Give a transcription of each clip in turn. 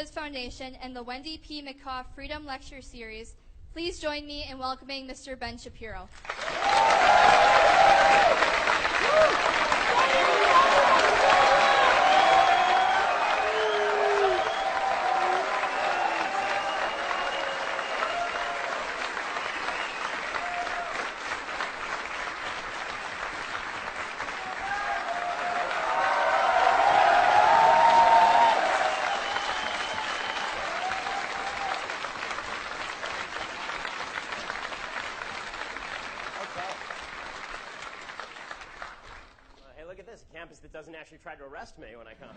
Foundation and the Wendy P. McCoff Freedom Lecture Series, please join me in welcoming Mr. Ben Shapiro. That doesn't actually try to arrest me when I come.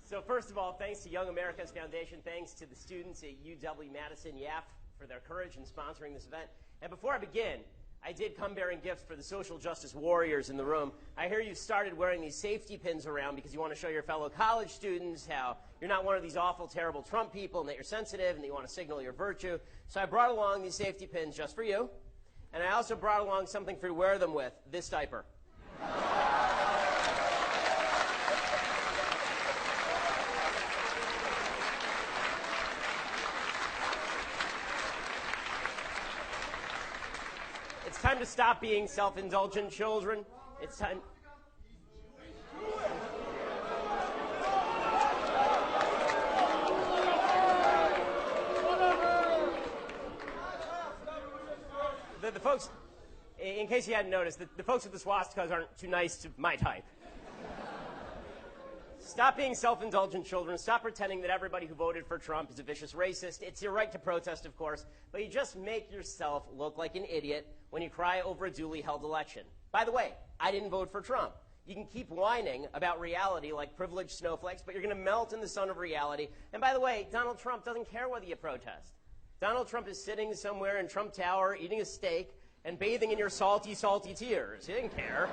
So first of all, thanks to Young America's Foundation, thanks to the students at UW-Madison YAF for their courage in sponsoring this event. And before I begin, I did come bearing gifts for the social justice warriors in the room. I hear you started wearing these safety pins around because you want to show your fellow college students how you're not one of these awful, terrible Trump people and that you're sensitive and that you want to signal your virtue. So I brought along these safety pins just for you. And I also brought along something for you to wear them with, this diaper. It's time to stop being self-indulgent, children. It's time... The folks, in case you hadn't noticed, the folks with the swastikas aren't too nice to my type. Stop being self-indulgent, children. Stop pretending that everybody who voted for Trump is a vicious racist. It's your right to protest, of course, but you just make yourself look like an idiot when you cry over a duly held election. By the way, I didn't vote for Trump. You can keep whining about reality like privileged snowflakes, but you're going to melt in the sun of reality. And by the way, Donald Trump doesn't care whether you protest. Donald Trump is sitting somewhere in Trump Tower, eating a steak, and bathing in your salty, salty tears. He didn't care.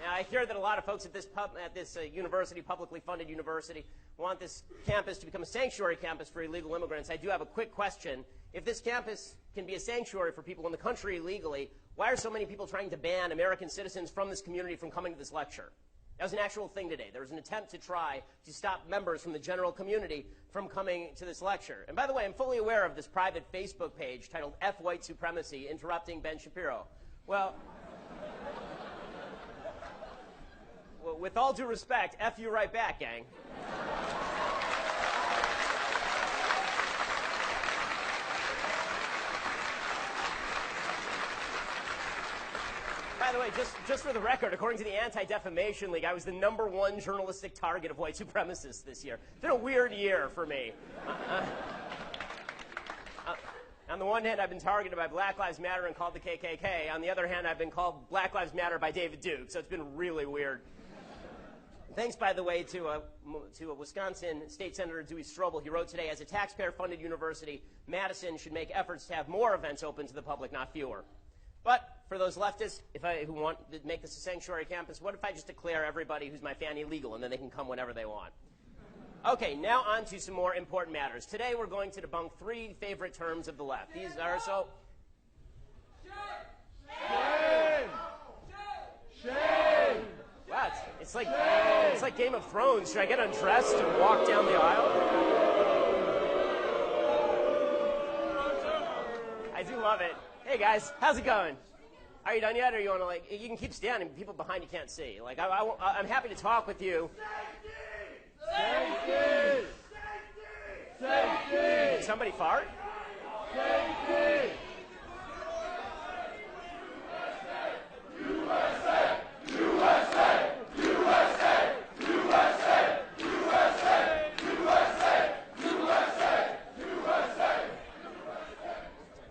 Now, I hear that a lot of folks at this university, publicly funded university, want this campus to become a sanctuary campus for illegal immigrants. I do have a quick question. If this campus can be a sanctuary for people in the country illegally, why are so many people trying to ban American citizens from this community from coming to this lecture? That was an actual thing today. There was an attempt to try to stop members from the general community from coming to this lecture. And by the way, I'm fully aware of this private Facebook page titled F White Supremacy, Interrupting Ben Shapiro. Well, with all due respect, F you right back, gang. By the way, just for the record, according to the Anti-Defamation League, I was the #1 journalistic target of white supremacists this year. It's been a weird year for me. On the one hand, I've been targeted by Black Lives Matter and called the KKK. On the other hand, I've been called Black Lives Matter by David Duke, so it's been really weird. Thanks, by the way, to a Wisconsin State Senator Dewey Strobel. He wrote today, as a taxpayer-funded university, Madison should make efforts to have more events open to the public, not fewer. But for those leftists who want to make this a sanctuary campus, what if I just declare everybody who's my fan illegal, and then they can come whenever they want? Okay, now on to some more important matters. Today we're going to debunk 3 favorite terms of the left. These are so... Shame! Shame! Wow, it's like Game of Thrones. Should I get undressed and walk down the aisle? I do love it. Hey guys, how's it going? Are you done yet, or you want to you can keep standing, but people behind you can't see. I'm happy to talk with you. Safety! Safety! Safety! Did somebody fart? Safety! USA! USA! USA! USA! USA! USA! USA! USA!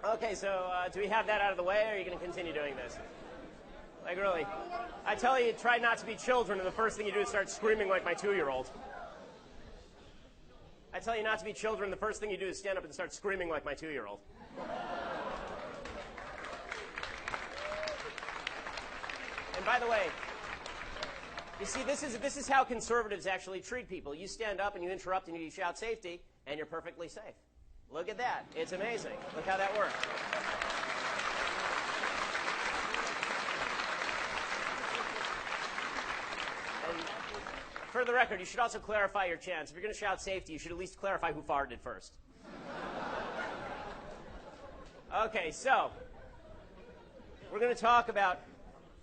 Okay, so do we have that out of the way, or are you going to continue doing this? Like, really? I tell you, try not to be children, and the first thing you do is start screaming like my 2-year-old. I tell you not to be children, the first thing you do is stand up and start screaming like my 2-year-old. And by the way, you see, this is how conservatives actually treat people. You stand up and you interrupt and you shout safety, and you're perfectly safe. Look at that. It's amazing. Look how that works. for the record, you should also clarify your chants. If you're going to shout safety, you should at least clarify who farted first. Okay, so we're going to talk about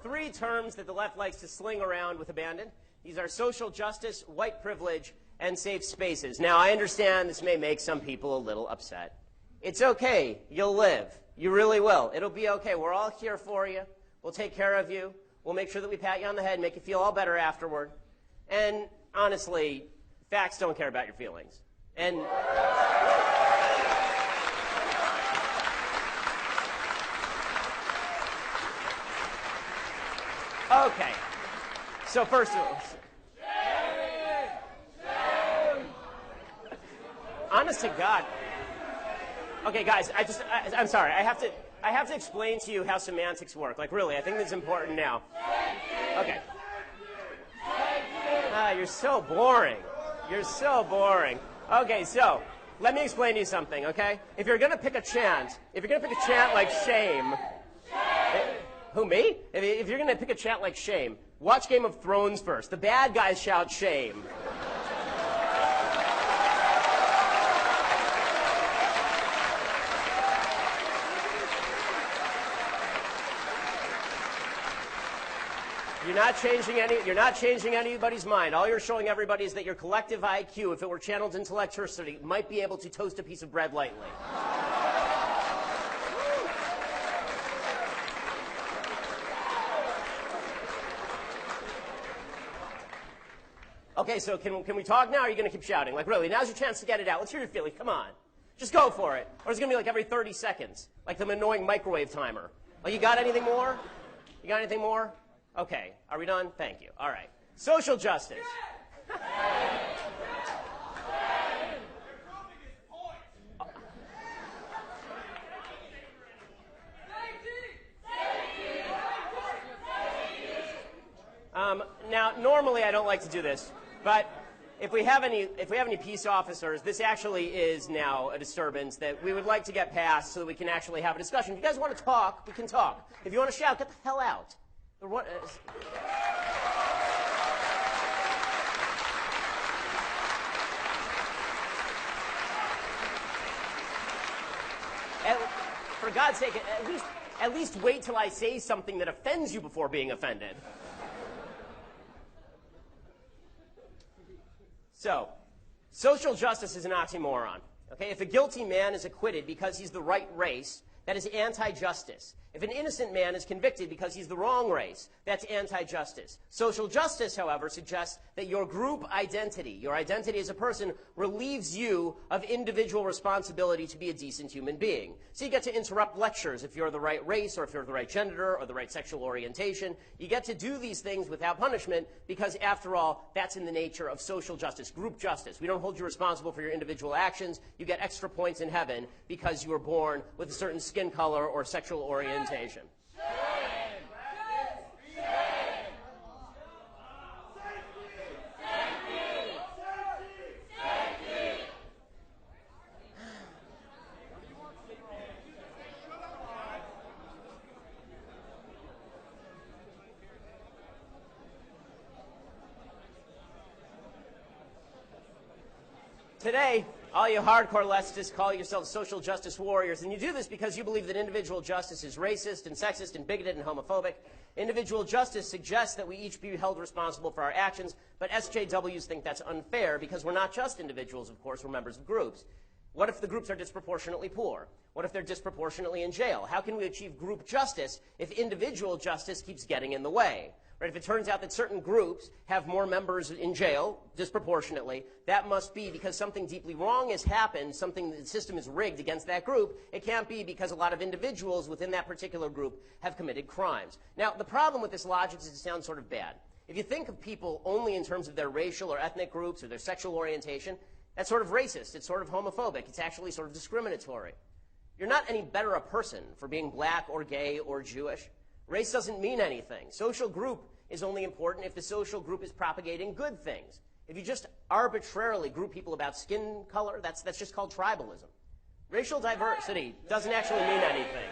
3 terms that the left likes to sling around with abandon. These are social justice, white privilege, and safe spaces. Now, I understand this may make some people a little upset. It's okay. You'll live. You really will. It'll be okay. We're all here for you. We'll take care of you. We'll make sure that we pat you on the head and make you feel all better afterward. And honestly, facts don't care about your feelings. And okay. So first of all, honest to God. Okay, guys, I'm sorry. I have to explain to you how semantics work. Like, really, I think this is important now. Okay. You're so boring. You're so boring. Okay, so let me explain to you something, okay? If you're going to pick a chant like shame, who, me? If you're going to pick a chant like shame, watch Game of Thrones first. The bad guys shout shame. You're not changing anybody's mind. All you're showing everybody is that your collective IQ, if it were channeled into electricity, might be able to toast a piece of bread lightly. Okay, so can we talk now, or are you going to keep shouting? Like, really, now's your chance to get it out. Let's hear your feelings. Come on. Just go for it. Or it's going to be like every 30 seconds, like the annoying microwave timer. Like, you got anything more? You got anything more? Okay, are we done? Thank you. All right. Social justice. Now, normally I don't like to do this, but if we have any peace officers, this actually is now a disturbance that we would like to get past so that we can actually have a discussion. If you guys want to talk, we can talk. If you want to shout, get the hell out. For God's sake, at least wait till I say something that offends you before being offended. So, social justice is an oxymoron. Okay? If a guilty man is acquitted because he's the right race, that is anti-justice. If an innocent man is convicted because he's the wrong race, that's anti-justice. Social justice, however, suggests that your group identity, your identity as a person, relieves you of individual responsibility to be a decent human being. So you get to interrupt lectures if you're the right race, or if you're the right gender, or the right sexual orientation. You get to do these things without punishment because, after all, that's in the nature of social justice, group justice. We don't hold you responsible for your individual actions. You get extra points in heaven because you were born with a certain skin color or sexual orientation. Today, all you hardcore leftists call yourselves social justice warriors, and you do this because you believe that individual justice is racist and sexist and bigoted and homophobic. Individual justice suggests that we each be held responsible for our actions, but SJWs think that's unfair because we're not just individuals, of course, we're members of groups. What if the groups are disproportionately poor? What if they're disproportionately in jail? How can we achieve group justice if individual justice keeps getting in the way? Right? If it turns out that certain groups have more members in jail disproportionately, that must be because something deeply wrong has happened, something the system is rigged against that group. It can't be because a lot of individuals within that particular group have committed crimes. Now, the problem with this logic is it sounds sort of bad. If you think of people only in terms of their racial or ethnic groups or their sexual orientation, that's sort of racist. It's sort of homophobic. It's actually sort of discriminatory. You're not any better a person for being black or gay or Jewish. Race doesn't mean anything. Social group is only important if the social group is propagating good things. If you just arbitrarily group people about skin color, that's just called tribalism. Racial diversity doesn't actually mean anything.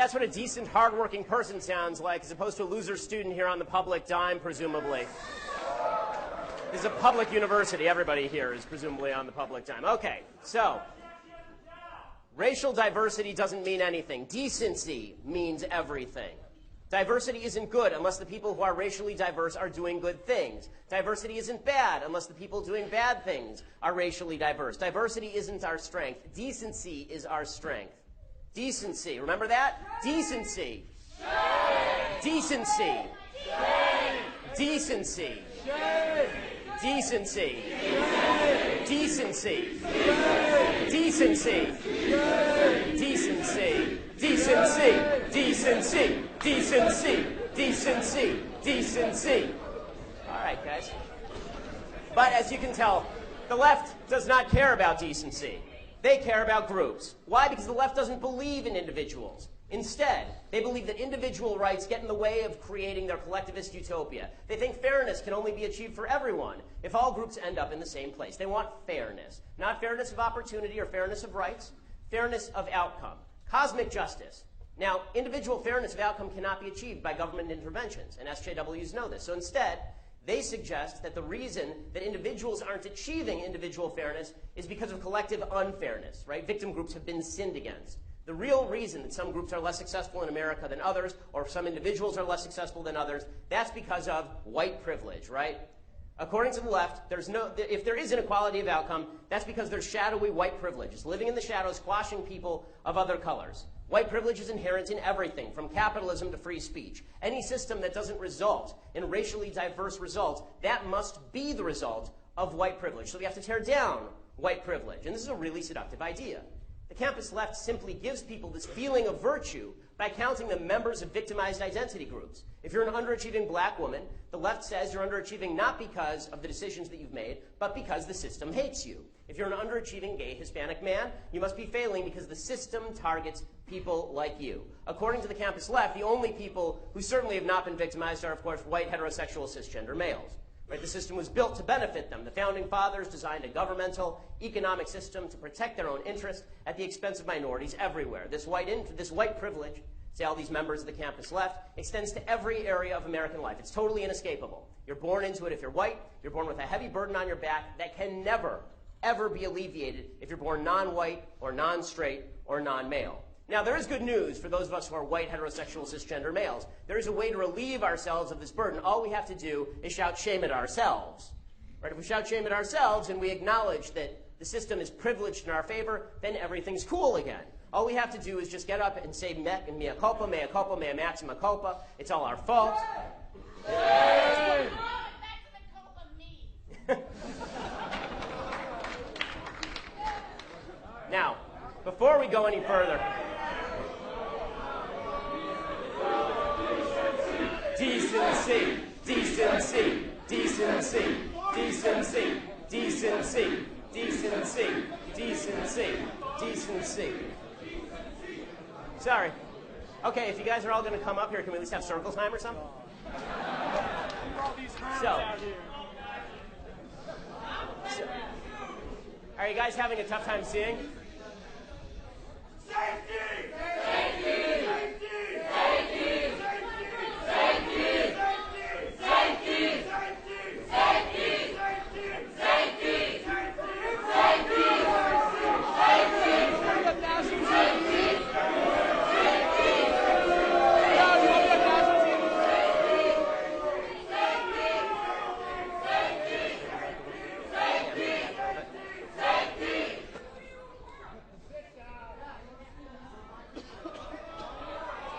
that's what a decent, hardworking person sounds like, as opposed to a loser student here on the public dime, presumably. This is a public university. Everybody here is presumably on the public dime. Okay, so racial diversity doesn't mean anything. Decency means everything. Diversity isn't good unless the people who are racially diverse are doing good things. Diversity isn't bad unless the people doing bad things are racially diverse. Diversity isn't our strength. Decency is our strength. Decency. Remember that? Decency. Decency. Decency. Decency. Decency. Decency. Decency. Decency. Decency. Decency. Decency. Decency. All right, guys. But as you can tell, the left does not care about decency. They care about groups. Why? Because the left doesn't believe in individuals. Instead, they believe that individual rights get in the way of creating their collectivist utopia. They think fairness can only be achieved for everyone if all groups end up in the same place. They want fairness. Not fairness of opportunity or fairness of rights, fairness of outcome. Cosmic justice. Now, individual fairness of outcome cannot be achieved by government interventions, and SJWs know this. So instead, they suggest that the reason that individuals aren't achieving individual fairness is because of collective unfairness, right? Victim groups have been sinned against. The real reason that some groups are less successful in America than others, or some individuals are less successful than others, that's because of white privilege, right? According to the left, if there is inequality of outcome, that's because there's shadowy white privilege. It's living in the shadows, squashing people of other colors. White privilege is inherent in everything, from capitalism to free speech. Any system that doesn't result in racially diverse results, that must be the result of white privilege. So we have to tear down white privilege. And this is a really seductive idea. The campus left simply gives people this feeling of virtue by counting them members of victimized identity groups. If you're an underachieving black woman, the left says you're underachieving not because of the decisions that you've made, but because the system hates you. If you're an underachieving gay Hispanic man, you must be failing because the system targets people like you. According to the campus left, the only people who certainly have not been victimized are, of course, white heterosexual cisgender males. Right? The system was built to benefit them. The founding fathers designed a governmental, economic system to protect their own interests at the expense of minorities everywhere. This white privilege, say all these members of the campus left, extends to every area of American life. It's totally inescapable. You're born into it if you're white. You're born with a heavy burden on your back that can never, ever be alleviated if you're born non-white or non-straight or non-male. Now, there is good news for those of us who are white, heterosexual, cisgender males. There is a way to relieve ourselves of this burden. All we have to do is shout shame at ourselves. Right? If we shout shame at ourselves and we acknowledge that the system is privileged in our favor, then everything's cool again. All we have to do is just get up and say mea culpa, mea maxima culpa. It's all our fault. Yay! Now, before we go any further, decency, decency, decency, decency, decency, decency, decency, decency. Sorry. Okay, if you guys are all going to come up here, can we at least have circle time or something? So, are you guys having a tough time seeing? Safety! Safety! Safety! Safety! Safety! Safety! Safety! Safety! Safety!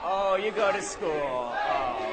Oh, you go to school. Oh.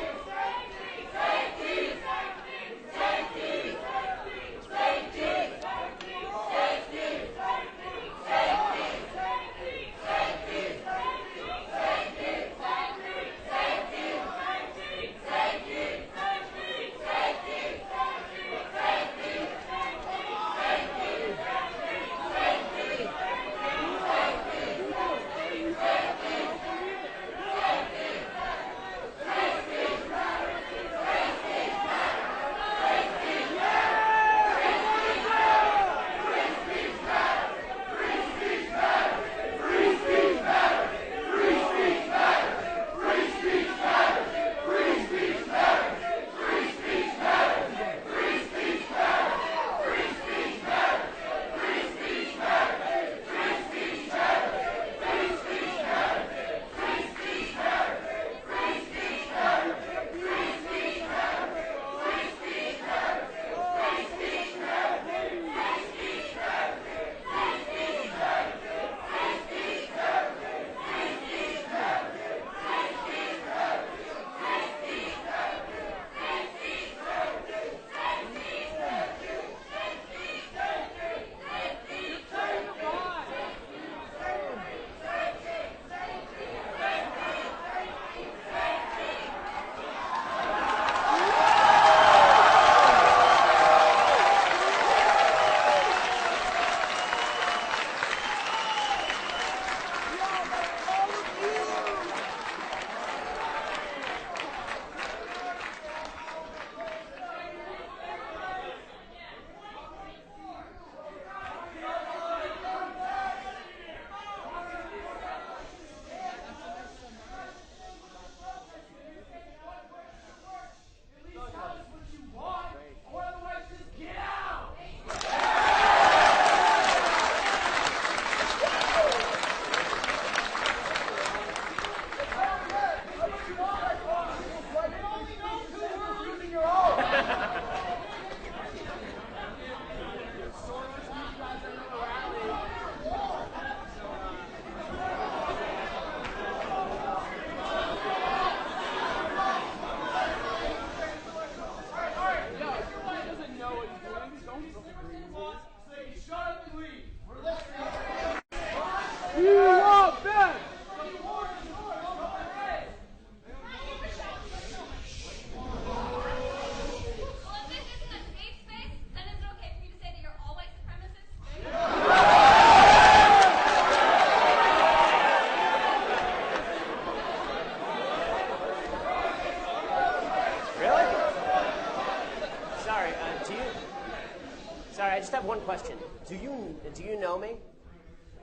I just have one question. Do you know me?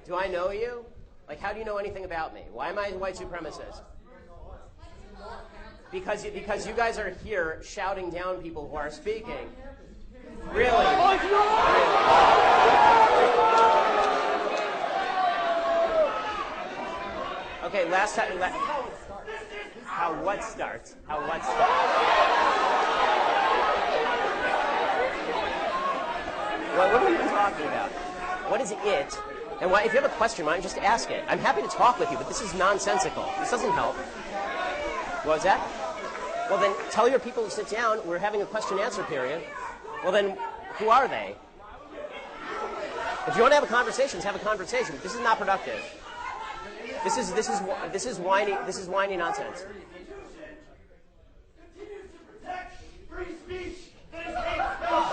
Do I know you? Like, how do you know anything about me? Why am I a white supremacist? Because you guys are here shouting down people who are speaking. Really? Okay, last time. How what starts? How what starts? Well, what are we even talking about? What is it? And why, if you have a question, why don't you just ask it? I'm happy to talk with you, but this is nonsensical. This doesn't help. What was that? Well, then tell your people to sit down. We're having a question-answer period. Well, then, who are they? If you want to have a conversation, have a conversation. This is not productive. This is whiny nonsense. Continues to protect free speech that is hate speech.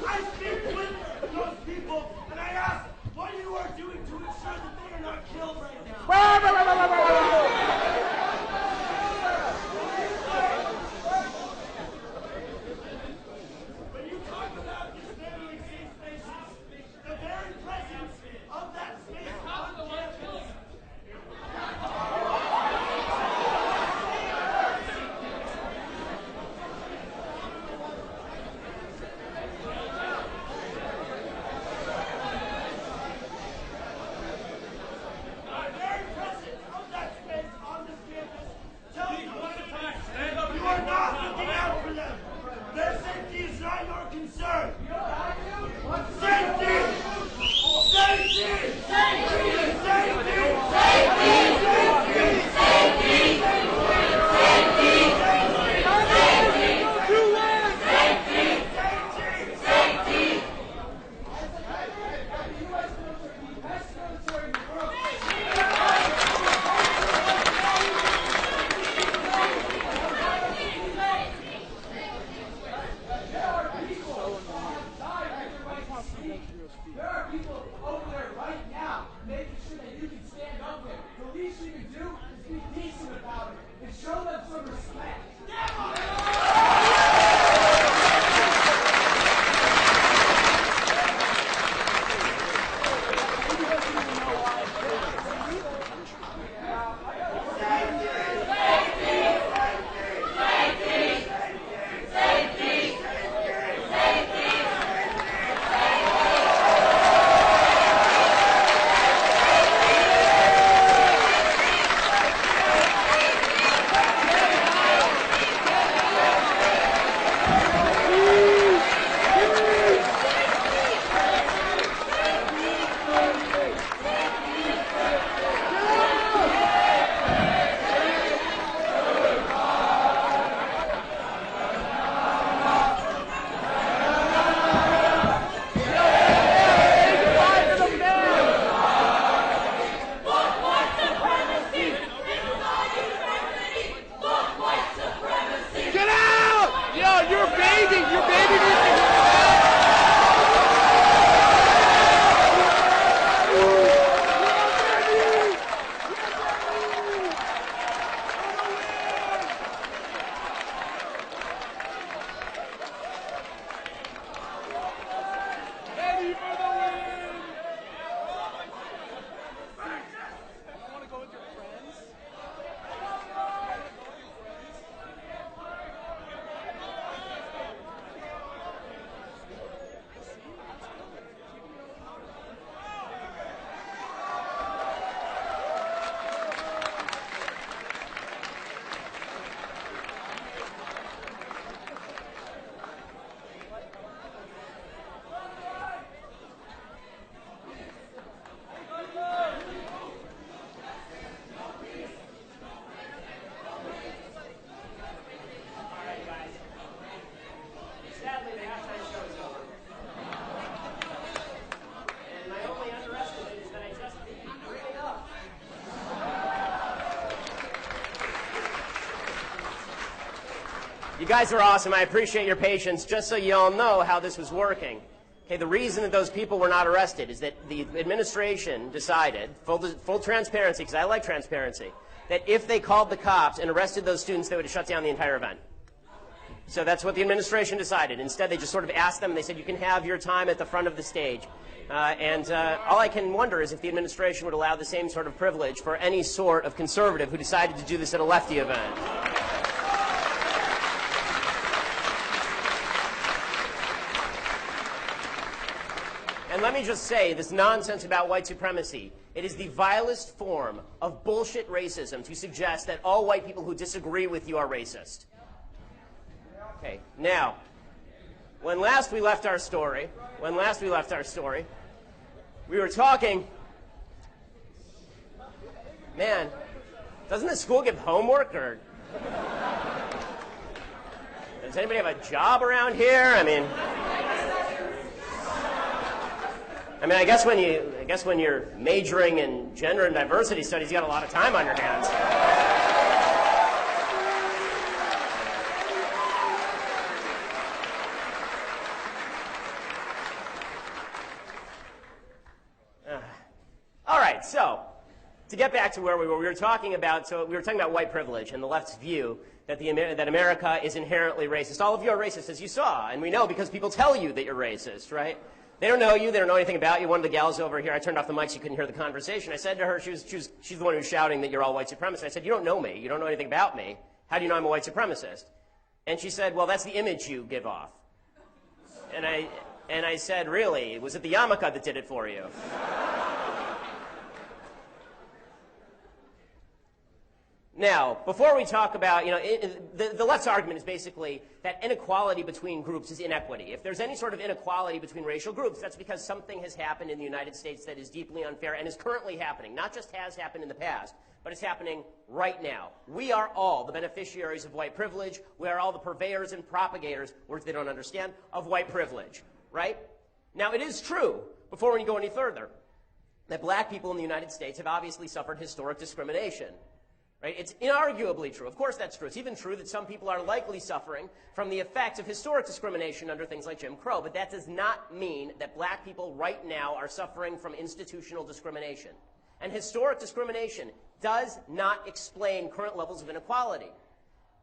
I speak with those people and I ask what you are doing to ensure that they are not killed right now. When you talk about dismantling safe spaces, the very presence of that space on campus. There are people over there right now making sure that you can stand up there. The least you can do is be decent about it and show them some respect. You guys are awesome. I appreciate your patience. Just so you all know how this was working. Okay, the reason that those people were not arrested is that the administration decided, full transparency, because I like transparency, that if they called the cops and arrested those students, they would have shut down the entire event. So that's what the administration decided. Instead, they just sort of asked them, they said, you can have your time at the front of the stage. All I can wonder is if the administration would allow the same sort of privilege for any sort of conservative who decided to do this at a lefty event. And let me just say, this nonsense about white supremacy, it is the vilest form of bullshit racism to suggest that all white people who disagree with you are racist. Okay, now, when last we left our story, we were talking, man, doesn't the school give homework, or does anybody have a job around here? I guess when you're majoring in gender and diversity studies, you got a lot of time on your hands. All right, so to get back to where we were talking about white privilege and the left's view that that America is inherently racist. All of you are racist, as you saw, and we know because people tell you that you're racist, right? They don't know you. They don't know anything about you. One of the gals over here, I turned off the mic so you couldn't hear the conversation. I said to her, she's the one who's shouting that you're all white supremacists. I said, you don't know me. You don't know anything about me. How do you know I'm a white supremacist? And she said, well, that's the image you give off. And I said, really? Was it the yarmulke that did it for you? Now, before we talk about, the left's argument is basically that inequality between groups is inequity. If there's any sort of inequality between racial groups, that's because something has happened in the United States that is deeply unfair and is currently happening. Not just has happened in the past, but it's happening right now. We are all the beneficiaries of white privilege. We are all the purveyors and propagators, words they don't understand, of white privilege, right? Now, it is true, before we go any further, that black people in the United States have obviously suffered historic discrimination. Right? It's inarguably true. Of course that's true. It's even true that some people are likely suffering from the effects of historic discrimination under things like Jim Crow, but that does not mean that black people right now are suffering from institutional discrimination. And historic discrimination does not explain current levels of inequality.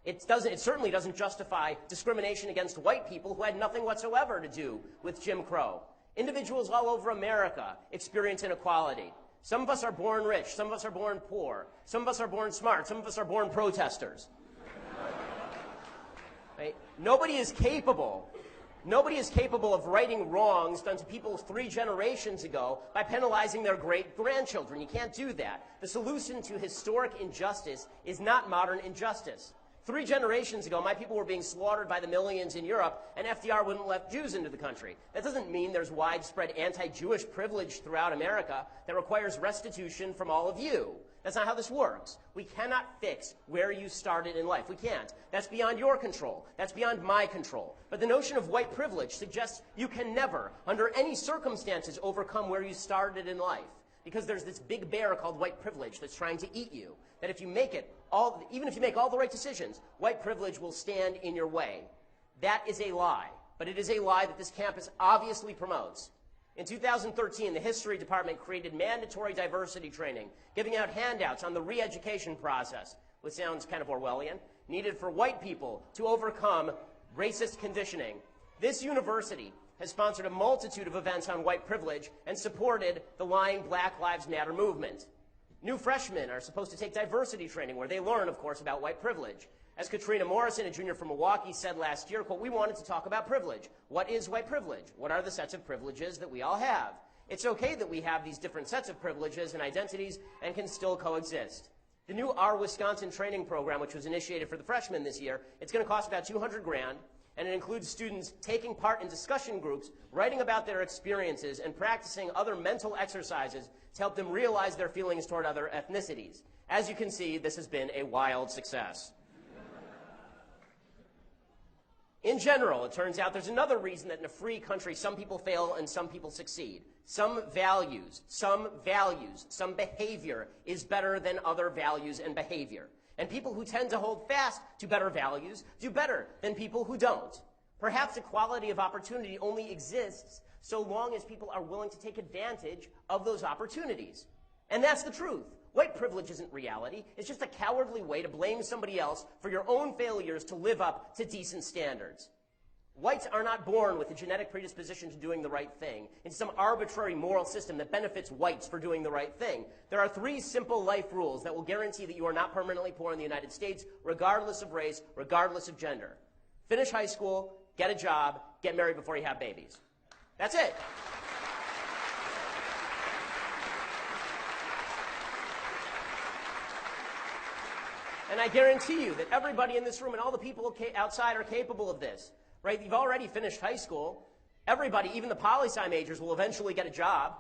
It certainly doesn't justify discrimination against white people who had nothing whatsoever to do with Jim Crow. Individuals all over America experience inequality. Some of us are born rich, some of us are born poor, some of us are born smart, some of us are born protesters. Right? Nobody is capable of righting wrongs done to people 3 generations ago by penalizing their great-grandchildren. You can't do that. The solution to historic injustice is not modern injustice. 3 generations ago, my people were being slaughtered by the millions in Europe, and FDR wouldn't let Jews into the country. That doesn't mean there's widespread anti-Jewish privilege throughout America that requires restitution from all of you. That's not how this works. We cannot fix where you started in life. We can't. That's beyond your control. That's beyond my control. But the notion of white privilege suggests you can never, under any circumstances, overcome where you started in life. Because there's this big bear called white privilege that's trying to eat you. That if you make it, even if you make all the right decisions, white privilege will stand in your way. That is a lie. But it is a lie that this campus obviously promotes. In 2013, the History Department created mandatory diversity training, giving out handouts on the re-education process, which sounds kind of Orwellian, needed for white people to overcome racist conditioning. This university has sponsored a multitude of events on white privilege and supported the lying Black Lives Matter movement. New freshmen are supposed to take diversity training where they learn, of course, about white privilege. As Katrina Morrison, a junior from Milwaukee, said last year, quote, we wanted to talk about privilege. What is white privilege? What are the sets of privileges that we all have? It's okay that we have these different sets of privileges and identities and can still coexist. The new Our Wisconsin training program, which was initiated for the freshmen this year, it's going to cost about $200,000. And it includes students taking part in discussion groups, writing about their experiences, and practicing other mental exercises to help them realize their feelings toward other ethnicities. As you can see, this has been a wild success. In general, it turns out there's another reason that in a free country some people fail and some people succeed. Some values, some behavior is better than other values and behavior. And people who tend to hold fast to better values do better than people who don't. Perhaps equality of opportunity only exists so long as people are willing to take advantage of those opportunities. And that's the truth. White privilege isn't reality. It's just a cowardly way to blame somebody else for your own failures to live up to decent standards. Whites are not born with a genetic predisposition to doing the right thing in some arbitrary moral system that benefits whites for doing the right thing. There are 3 simple life rules that will guarantee that you are not permanently poor in the United States, regardless of race, regardless of gender. Finish high school, get a job, get married before you have babies. That's it. And I guarantee you that everybody in this room and all the people outside are capable of this. Right? You've already finished high school. Everybody, even the poli-sci majors, will eventually get a job.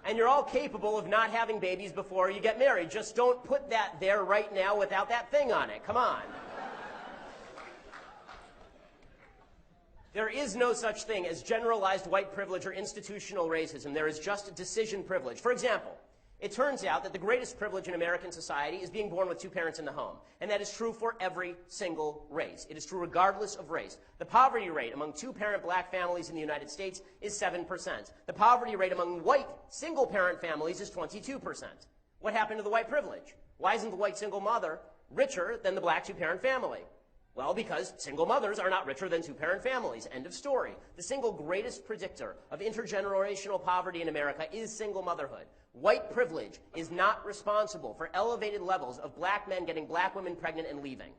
And you're all capable of not having babies before you get married. Just don't put that there right now without that thing on it. Come on. There is no such thing as generalized white privilege or institutional racism. There is just decision privilege. For example, it turns out that the greatest privilege in American society is being born with 2 parents in the home. And that is true for every single race. It is true regardless of race. The poverty rate among 2-parent black families in the United States is 7%. The poverty rate among white single-parent families is 22%. What happened to the white privilege? Why isn't the white single mother richer than the black 2-parent family? Well, because single mothers are not richer than 2-parent families. End of story. The single greatest predictor of intergenerational poverty in America is single motherhood. White privilege is not responsible for elevated levels of black men getting black women pregnant and leaving.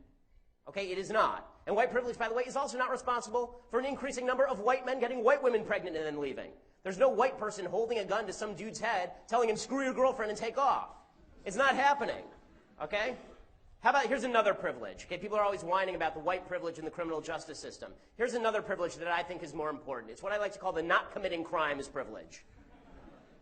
Okay, it is not. And white privilege, by the way, is also not responsible for an increasing number of white men getting white women pregnant and then leaving. There's no white person holding a gun to some dude's head telling him, screw your girlfriend and take off. It's not happening. Okay? How about, here's another privilege. Okay, people are always whining about the white privilege in the criminal justice system. Here's another privilege that I think is more important. It's what I like to call the not committing crimes privilege.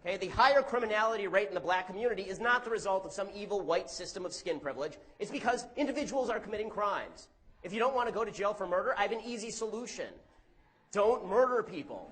Okay, the higher criminality rate in the black community is not the result of some evil white system of skin privilege. It's because individuals are committing crimes. If you don't want to go to jail for murder, I have an easy solution. Don't murder people.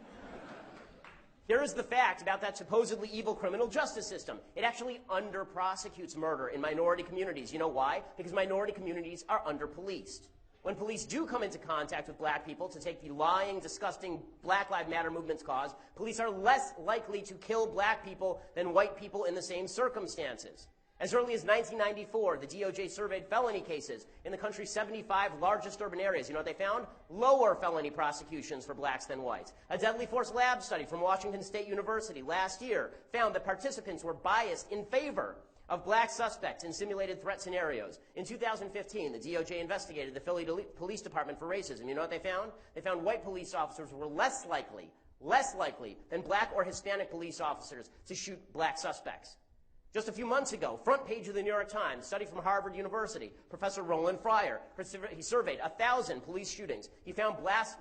Here is the fact about that supposedly evil criminal justice system. It actually under-prosecutes murder in minority communities. You know why? Because minority communities are under-policed. When police do come into contact with black people to take the lying, disgusting Black Lives Matter movement's cause, police are less likely to kill black people than white people in the same circumstances. As early as 1994, the DOJ surveyed felony cases in the country's 75 largest urban areas. You know what they found? Lower felony prosecutions for blacks than whites. A deadly force lab study from Washington State University last year found that participants were biased in favor of black suspects in simulated threat scenarios. In 2015, the DOJ investigated the Philly Police Department for racism. You know what they found? They found white police officers were less likely than black or Hispanic police officers to shoot black suspects. Just a few months ago, front page of the New York Times, study from Harvard University, Professor Roland Fryer, he surveyed 1,000 police shootings. He found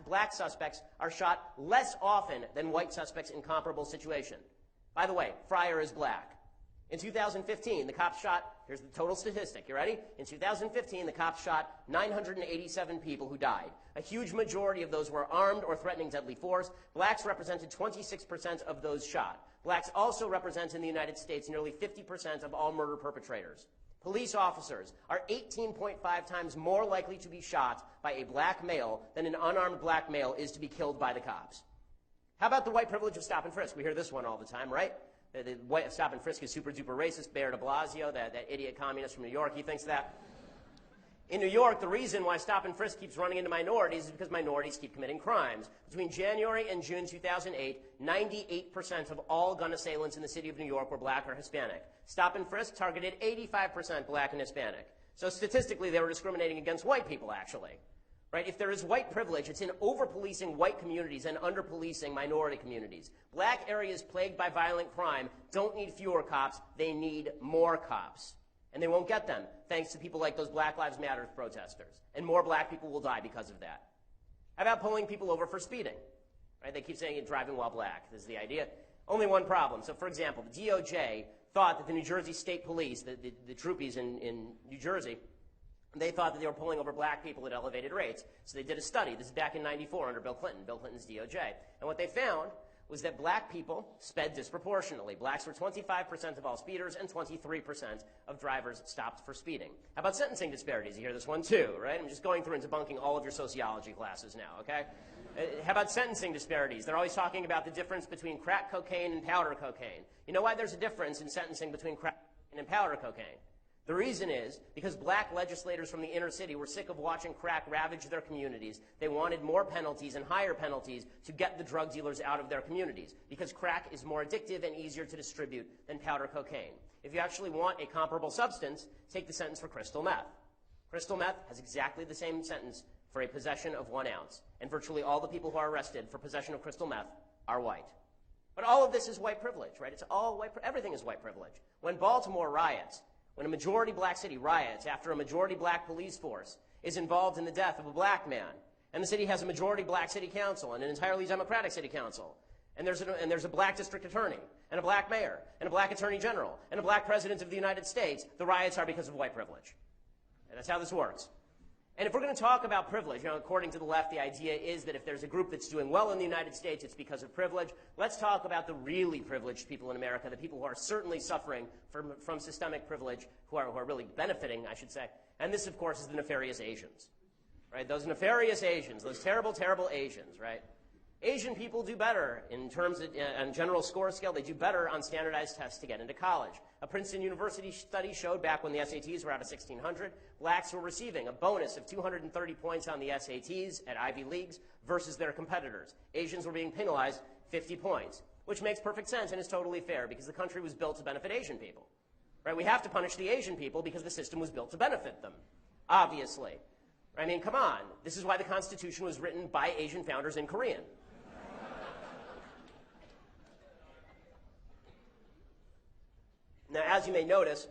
black suspects are shot less often than white suspects in comparable situation. By the way, Fryer is black. In 2015, the cops shot, here's the total statistic, you ready? In 2015, the cops shot 987 people who died. A huge majority of those were armed or threatening deadly force. Blacks represented 26% of those shot. Blacks also represent in the United States nearly 50% of all murder perpetrators. Police officers are 18.5 times more likely to be shot by a black male than an unarmed black male is to be killed by the cops. How about the white privilege of stop and frisk? We hear this one all the time, right? The white stop and frisk is super duper racist. Mayor de Blasio, that idiot communist from New York, he thinks that. In New York, the reason why stop and frisk keeps running into minorities is because minorities keep committing crimes. Between January and June 2008, 98% of all gun assailants in the city of New York were black or Hispanic. Stop and frisk targeted 85% black and Hispanic. So statistically, they were discriminating against white people, actually. Right? If there is white privilege, it's in over-policing white communities and under-policing minority communities. Black areas plagued by violent crime don't need fewer cops, they need more cops. And they won't get them, thanks to people like those Black Lives Matter protesters. And more black people will die because of that. How about pulling people over for speeding? Right? They keep saying you're driving while black. This is the idea. Only one problem. So, for example, the DOJ thought that the New Jersey State Police, the troopies in New Jersey, they thought that they were pulling over black people at elevated rates. So they did a study. This is back in '94 under Bill Clinton, Bill Clinton's DOJ. And what they found was that black people sped disproportionately. Blacks were 25% of all speeders and 23% of drivers stopped for speeding. How about sentencing disparities? You hear this one too, right? I'm just going through and debunking all of your sociology classes now, okay? How about sentencing disparities? They're always talking about the difference between crack cocaine and powder cocaine. You know why there's a difference in sentencing between crack cocaine and powder cocaine? The reason is because black legislators from the inner city were sick of watching crack ravage their communities. They wanted more penalties and higher penalties to get the drug dealers out of their communities, because crack is more addictive and easier to distribute than powder cocaine. If you actually want a comparable substance, take the sentence for crystal meth. Crystal meth has exactly the same sentence for a possession of 1 ounce, and virtually all the people who are arrested for possession of crystal meth are white. But all of this is white privilege, right? It's all white. Everything is white privilege. When Baltimore riots, when a majority black city riots after a majority black police force is involved in the death of a black man, and the city has a majority black city council and an entirely Democratic city council, and there's a black district attorney, and a black mayor, and a black attorney general, and a black president of the United States, the riots are because of white privilege. And that's how this works. And if we're going to talk about privilege, according to the left, the idea is that if there's a group that's doing well in the United States, it's because of privilege. Let's talk about the really privileged people in America, the people who are certainly suffering from systemic privilege, who are really benefiting, I should say. And this, of course, is the nefarious Asians, right? Those nefarious Asians, those terrible, terrible Asians, right? Asian people do better in terms of, on general score scale, they do better on standardized tests to get into college. A Princeton University study showed back when the SATs were out of 1600, blacks were receiving a bonus of 230 points on the SATs at Ivy Leagues versus their competitors. Asians were being penalized 50 points, which makes perfect sense and is totally fair because the country was built to benefit Asian people. Right? We have to punish the Asian people because the system was built to benefit them, obviously. I mean, come on. This is why the Constitution was written by Asian founders in Korean. Now, as you may notice,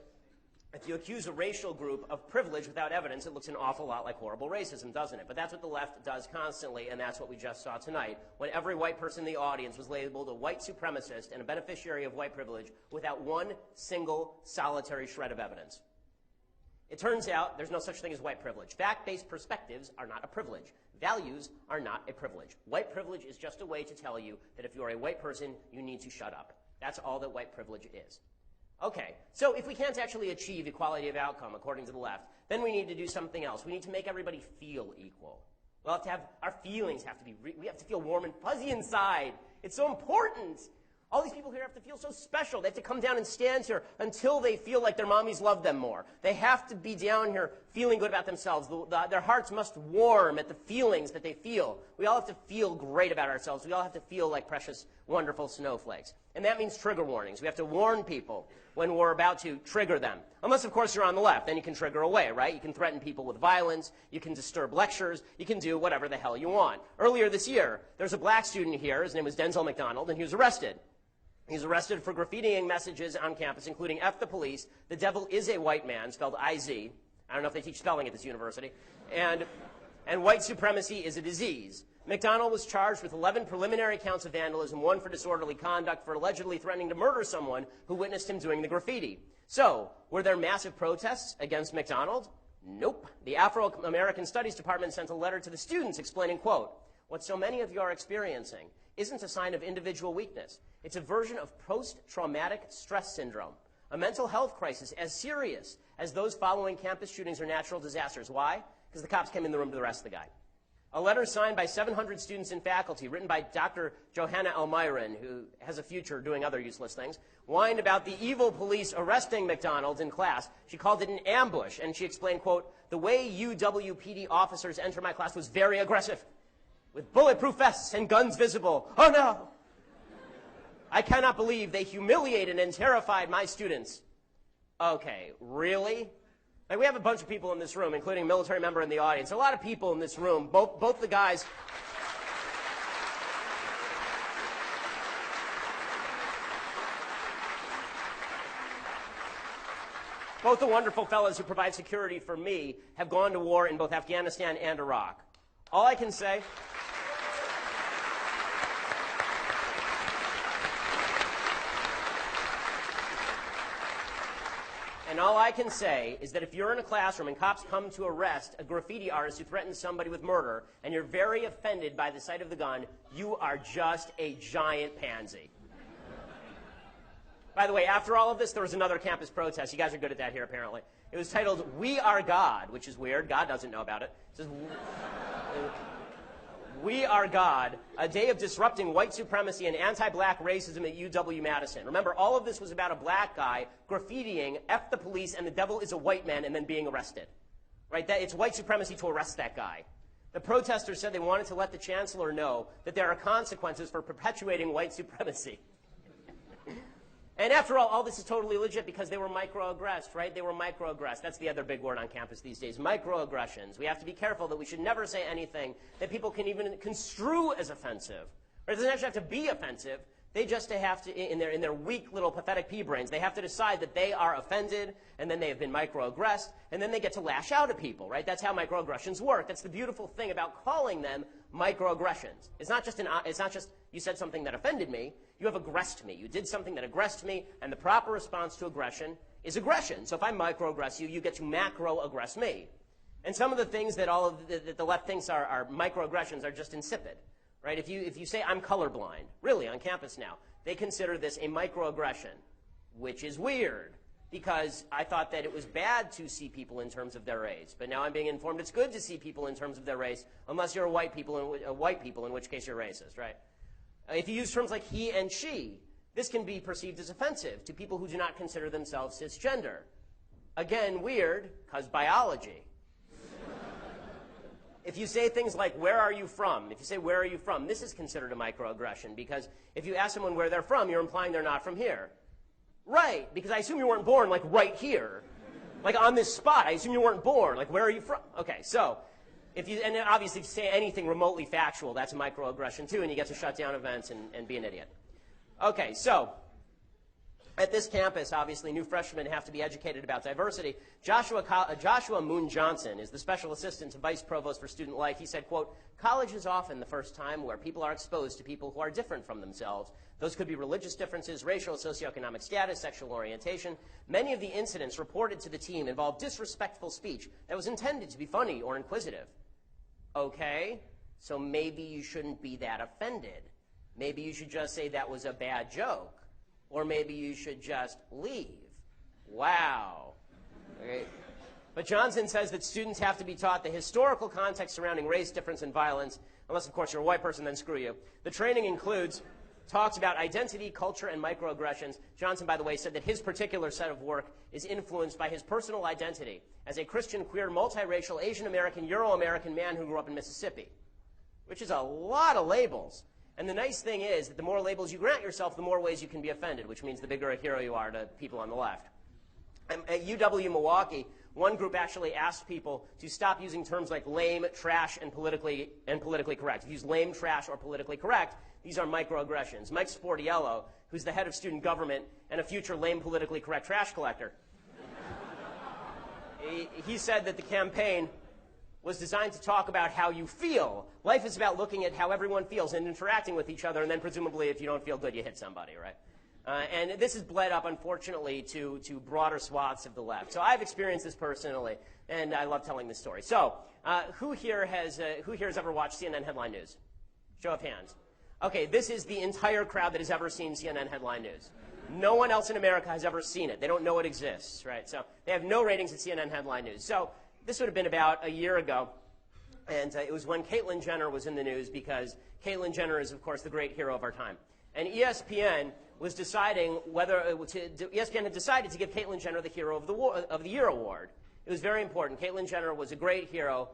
if you accuse a racial group of privilege without evidence, it looks an awful lot like horrible racism, doesn't it? But that's what the left does constantly, and that's what we just saw tonight, when every white person in the audience was labeled a white supremacist and a beneficiary of white privilege without one single solitary shred of evidence. It turns out there's no such thing as white privilege. Fact-based perspectives are not a privilege. Values are not a privilege. White privilege is just a way to tell you that if you're a white person, you need to shut up. That's all that white privilege is. Okay, so if we can't actually achieve equality of outcome, according to the left, then we need to do something else. We need to make everybody feel equal. We'll have to have, our feelings have to be, we have to feel warm and fuzzy inside. It's so important. All these people here have to feel so special. They have to come down and stand here until they feel like their mommies love them more. They have to be down here feeling good about themselves. Their hearts must warm at the feelings that they feel. We all have to feel great about ourselves. We all have to feel like precious, wonderful snowflakes. And that means trigger warnings. We have to warn people when we're about to trigger them. Unless, of course, you're on the left. Then you can trigger away, right? You can threaten people with violence. You can disturb lectures. You can do whatever the hell you want. Earlier this year, there's a black student here. His name was Denzel McDonald, and he was arrested. He's arrested for graffitiing messages on campus, including F the police, the devil is a white man, spelled I-Z. I don't know if they teach spelling at this university. And white supremacy is a disease. McDonald was charged with 11 preliminary counts of vandalism, 1 for disorderly conduct, for allegedly threatening to murder someone who witnessed him doing the graffiti. So, were there massive protests against McDonald? Nope. The Afro-American Studies Department sent a letter to the students explaining, quote, "What so many of you are experiencing isn't a sign of individual weakness. It's a version of post-traumatic stress syndrome, a mental health crisis as serious as those following campus shootings or natural disasters." Why? Because the cops came in the room to arrest the guy. A letter signed by 700 students and faculty, written by Dr. Johanna Elmyron, who has a future doing other useless things, whined about the evil police arresting McDonald in class. She called it an ambush, and she explained, quote, "The way UWPD officers entered my class was very aggressive, with bulletproof vests and guns visible. Oh, no! I cannot believe they humiliated and terrified my students." Okay, really? Like, we have a bunch of people in this room, including a military member in the audience. A lot of people in this room, both the guys. Both the wonderful fellows who provide security for me have gone to war in both Afghanistan and Iraq. All I can say... And And all I can say is that if you're in a classroom and cops come to arrest a graffiti artist who threatens somebody with murder, and you're very offended by the sight of the gun, you are just a giant pansy. By the way, after all of this, there was another campus protest. You guys are good at that here, apparently. It was titled, "We Are God," which is weird. God doesn't know about it. It says, "We Are God, a day of disrupting white supremacy and anti-black racism at UW-Madison." Remember, all of this was about a black guy graffitiing, "F the police, and the devil is a white man," and then being arrested. Right? It's white supremacy to arrest that guy. The protesters said they wanted to let the chancellor know that there are consequences for perpetuating white supremacy. And after all this is totally legit because they were microaggressed, right? They were microaggressed. That's the other big word on campus these days, microaggressions. We have to be careful that we should never say anything that people can even construe as offensive. Or it doesn't actually have to be offensive. They just have to, in their weak little pathetic pea brains, they have to decide that they are offended, and then they have been microaggressed, and then they get to lash out at people, right? That's how microaggressions work. That's the beautiful thing about calling them microaggressions. It's not just you said something that offended me. You have aggressed me. You did something that aggressed me, and the proper response to aggression is aggression. So if I microaggress you, you get to macroaggress me. And some of the things that that the left thinks are microaggressions are just insipid. Right? If you say, "I'm colorblind," really, on campus now, they consider this a microaggression, which is weird, because I thought that it was bad to see people in terms of their race. But now I'm being informed it's good to see people in terms of their race, unless you're a white people, in which case you're racist, right? If you use terms like he and she, this can be perceived as offensive to people who do not consider themselves cisgender. Again, weird, because biology. If you say things like, "Where are you from?" If you say, "Where are you from?" this is considered a microaggression, because if you ask someone where they're from, you're implying they're not from here. Right, because I assume you weren't born, like, right here. Like, on this spot, I assume you weren't born. Like, where are you from? Okay, so, and then obviously if you say anything remotely factual, that's a microaggression too, and you get to shut down events and be an idiot. Okay, so, at this campus, obviously, new freshmen have to be educated about diversity. Joshua Moon Johnson is the special assistant to Vice Provost for Student Life. He said, quote, "College is often the first time where people are exposed to people who are different from themselves. Those could be religious differences, racial, socioeconomic status, sexual orientation. Many of the incidents reported to the team involved disrespectful speech that was intended to be funny or inquisitive." Okay, so maybe you shouldn't be that offended. Maybe you should just say that was a bad joke. Or maybe you should just leave. Wow. Okay. But Johnson says that students have to be taught the historical context surrounding race, difference, and violence. Unless, of course, you're a white person, then screw you. The training includes talks about identity, culture, and microaggressions. Johnson, by the way, said that his particular set of work is influenced by his personal identity as a Christian, queer, multiracial, Asian American, Euro-American man who grew up in Mississippi, which is a lot of labels. And the nice thing is that the more labels you grant yourself, the more ways you can be offended, which means the bigger a hero you are to people on the left. At UW-Milwaukee, one group actually asked people to stop using terms like lame, trash, and politically correct. If you use lame, trash, or politically correct, these are microaggressions. Mike Sportiello, who's the head of student government and a future lame, politically correct trash collector, he said that the campaign was designed to talk about how you feel. Life is about looking at how everyone feels and interacting with each other, and then presumably if you don't feel good, you hit somebody, right? And this has bled up, unfortunately, to broader swaths of the left. So I've experienced this personally, and I love telling this story. So who here has ever watched CNN headline news? Show of hands. Okay, this is the entire crowd that has ever seen CNN headline news. No one else in America has ever seen it. They don't know it exists, right? So they have no ratings at CNN headline news. So this would have been about a year ago, and it was when Caitlyn Jenner was in the news, because Caitlyn Jenner is, of course, the great hero of our time. And ESPN was deciding ESPN had decided to give Caitlyn Jenner the Hero of the Year award. It was very important. Caitlyn Jenner was a great hero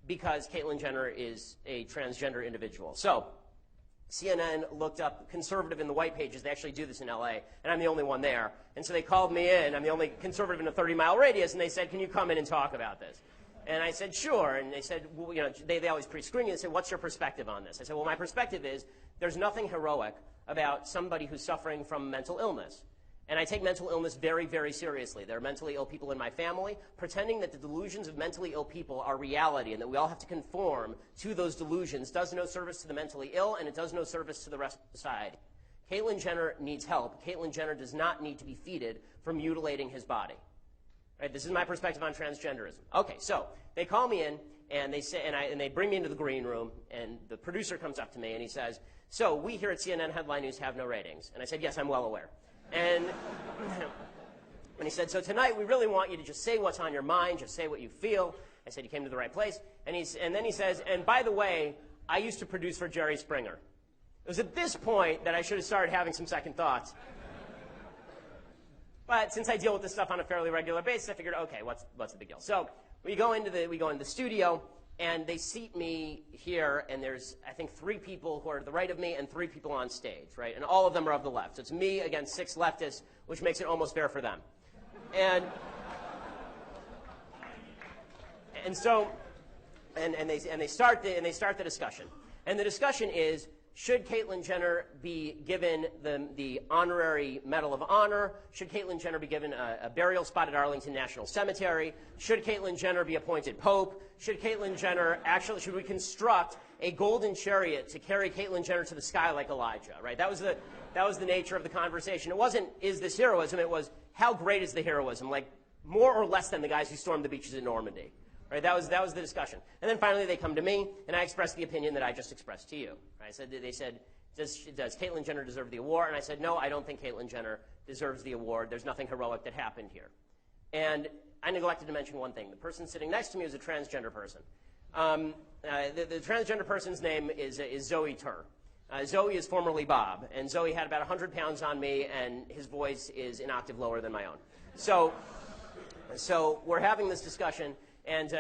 because Caitlyn Jenner is a transgender individual. So CNN looked up conservative in the white pages. They actually do this in LA, and I'm the only one there. And so they called me in. I'm the only conservative in a 30-mile radius, and they said, "Can you come in and talk about this?" And I said, "Sure." And they said, well, they always pre-screen you. They said, "What's your perspective on this?" I said, "Well, my perspective is there's nothing heroic about somebody who's suffering from mental illness. And I take mental illness very, very seriously. There are mentally ill people in my family. Pretending that the delusions of mentally ill people are reality and that we all have to conform to those delusions does no service to the mentally ill, and it does no service to the rest of society. Caitlyn Jenner needs help. Caitlyn Jenner does not need to be feted for mutilating his body." Right? This is my perspective on transgenderism. Okay, so they call me in, and they bring me into the green room, and the producer comes up to me, and he says, so we here at CNN Headline News have no ratings. And I said, yes, I'm well aware. And he said, so tonight we really want you to just say what's on your mind, just say what you feel. I said, you came to the right place. And then he says, and by the way, I used to produce for Jerry Springer. It was at this point that I should have started having some second thoughts. But since I deal with this stuff on a fairly regular basis, I figured, okay, what's the big deal? So we go into the studio, and they seat me here, and there's, I think, 3 people who are to the right of me and 3 people on stage, right? And all of them are of the left. So it's me against 6 leftists, which makes it almost fair for them. And they start the discussion. And the discussion is, should Caitlyn Jenner be given the honorary Medal of Honor? Should Caitlyn Jenner be given a burial spot at Arlington National Cemetery? Should Caitlyn Jenner be appointed Pope? Should we construct a golden chariot to carry Caitlyn Jenner to the sky like Elijah? Right? That was the nature of the conversation. It wasn't, is this heroism? It was, how great is the heroism? Like, more or less than the guys who stormed the beaches in Normandy. Right? That was the discussion. And then finally they come to me, and I expressed the opinion that I just expressed to you. Right? They said, does Caitlyn Jenner deserve the award? And I said, no, I don't think Caitlyn Jenner deserves the award. There's nothing heroic that happened here. And I neglected to mention one thing. The person sitting next to me is a transgender person. The transgender person's name is Zoe Tur. Zoe is formerly Bob, and Zoe had about 100 pounds on me, and his voice is an octave lower than my own. So we're having this discussion. And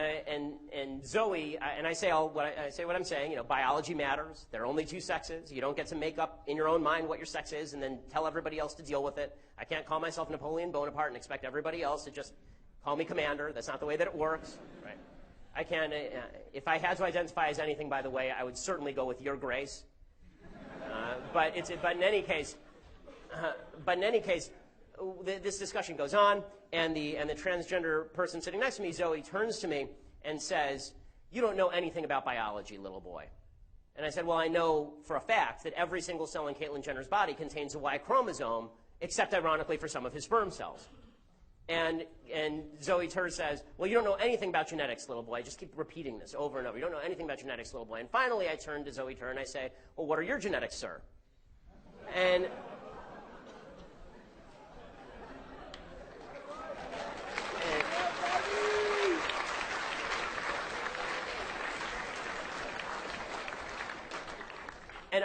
Zoe, and I say what I'm saying, biology matters. There are only 2 sexes. You don't get to make up in your own mind what your sex is and then tell everybody else to deal with it. I can't call myself Napoleon Bonaparte and expect everybody else to just call me commander. That's not the way that it works. Right? I can, if I had to identify as anything, by the way, I would certainly go with Your Grace. But in any case, this discussion goes on, and the transgender person sitting next to me, Zoe, turns to me and says, you don't know anything about biology, little boy. And I said, well, I know for a fact that every single cell in Caitlyn Jenner's body contains a Y chromosome, except ironically for some of his sperm cells. And Zoe Tur says, well, you don't know anything about genetics, little boy. I just keep repeating this over and over. You don't know anything about genetics, little boy. And finally, I turn to Zoe Tur and I say, well, what are your genetics, sir? And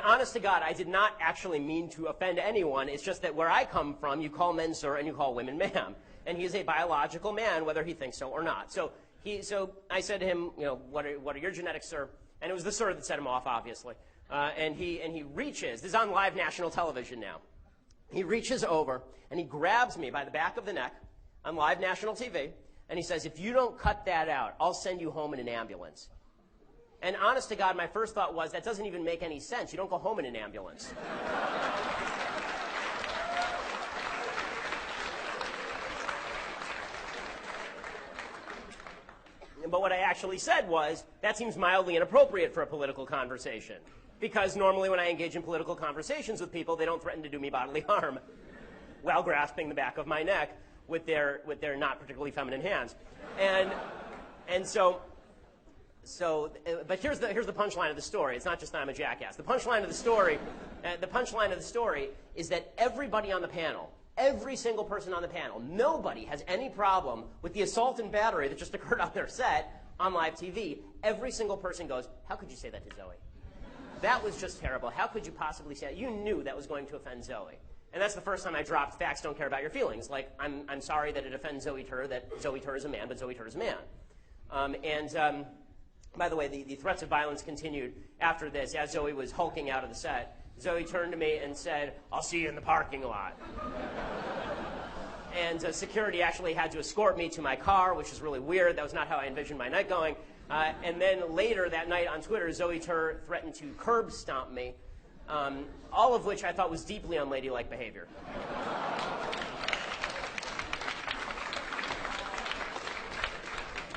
honest to God, I did not actually mean to offend anyone. It's just that where I come from, you call men sir and you call women ma'am. And he is a biological man, whether he thinks so or not. So I said to him, what are your genetics, sir? And it was the sir that set him off, obviously. And he reaches, this is on live national television now. He reaches over and he grabs me by the back of the neck on live national TV. And he says, if you don't cut that out, I'll send you home in an ambulance. And honest to God, my first thought was, that doesn't even make any sense. You don't go home in an ambulance. But what I actually said was, that seems mildly inappropriate for a political conversation. Because normally when I engage in political conversations with people, they don't threaten to do me bodily harm while grasping the back of my neck with their not particularly feminine hands. But here's the punchline of the story. It's not just that I'm a jackass. The punchline of the story is that everybody on the panel, every single person on the panel, nobody has any problem with the assault and battery that just occurred on their set on live TV. Every single person goes, how could you say that to Zoe? That was just terrible. How could you possibly say that? You knew that was going to offend Zoe. And that's the first time I dropped facts don't care about your feelings. Like, I'm sorry that it offends Zoe Tur, that Zoe Tur is a man, but Zoe Tur is a man. By the way, the threats of violence continued after this. As Zoe was hulking out of the set, Zoe turned to me and said, I'll see you in the parking lot. And security actually had to escort me to my car, which is really weird. That was not how I envisioned my night going. And then later that night on Twitter, Zoe Tur threatened to curb stomp me, all of which I thought was deeply unladylike behavior.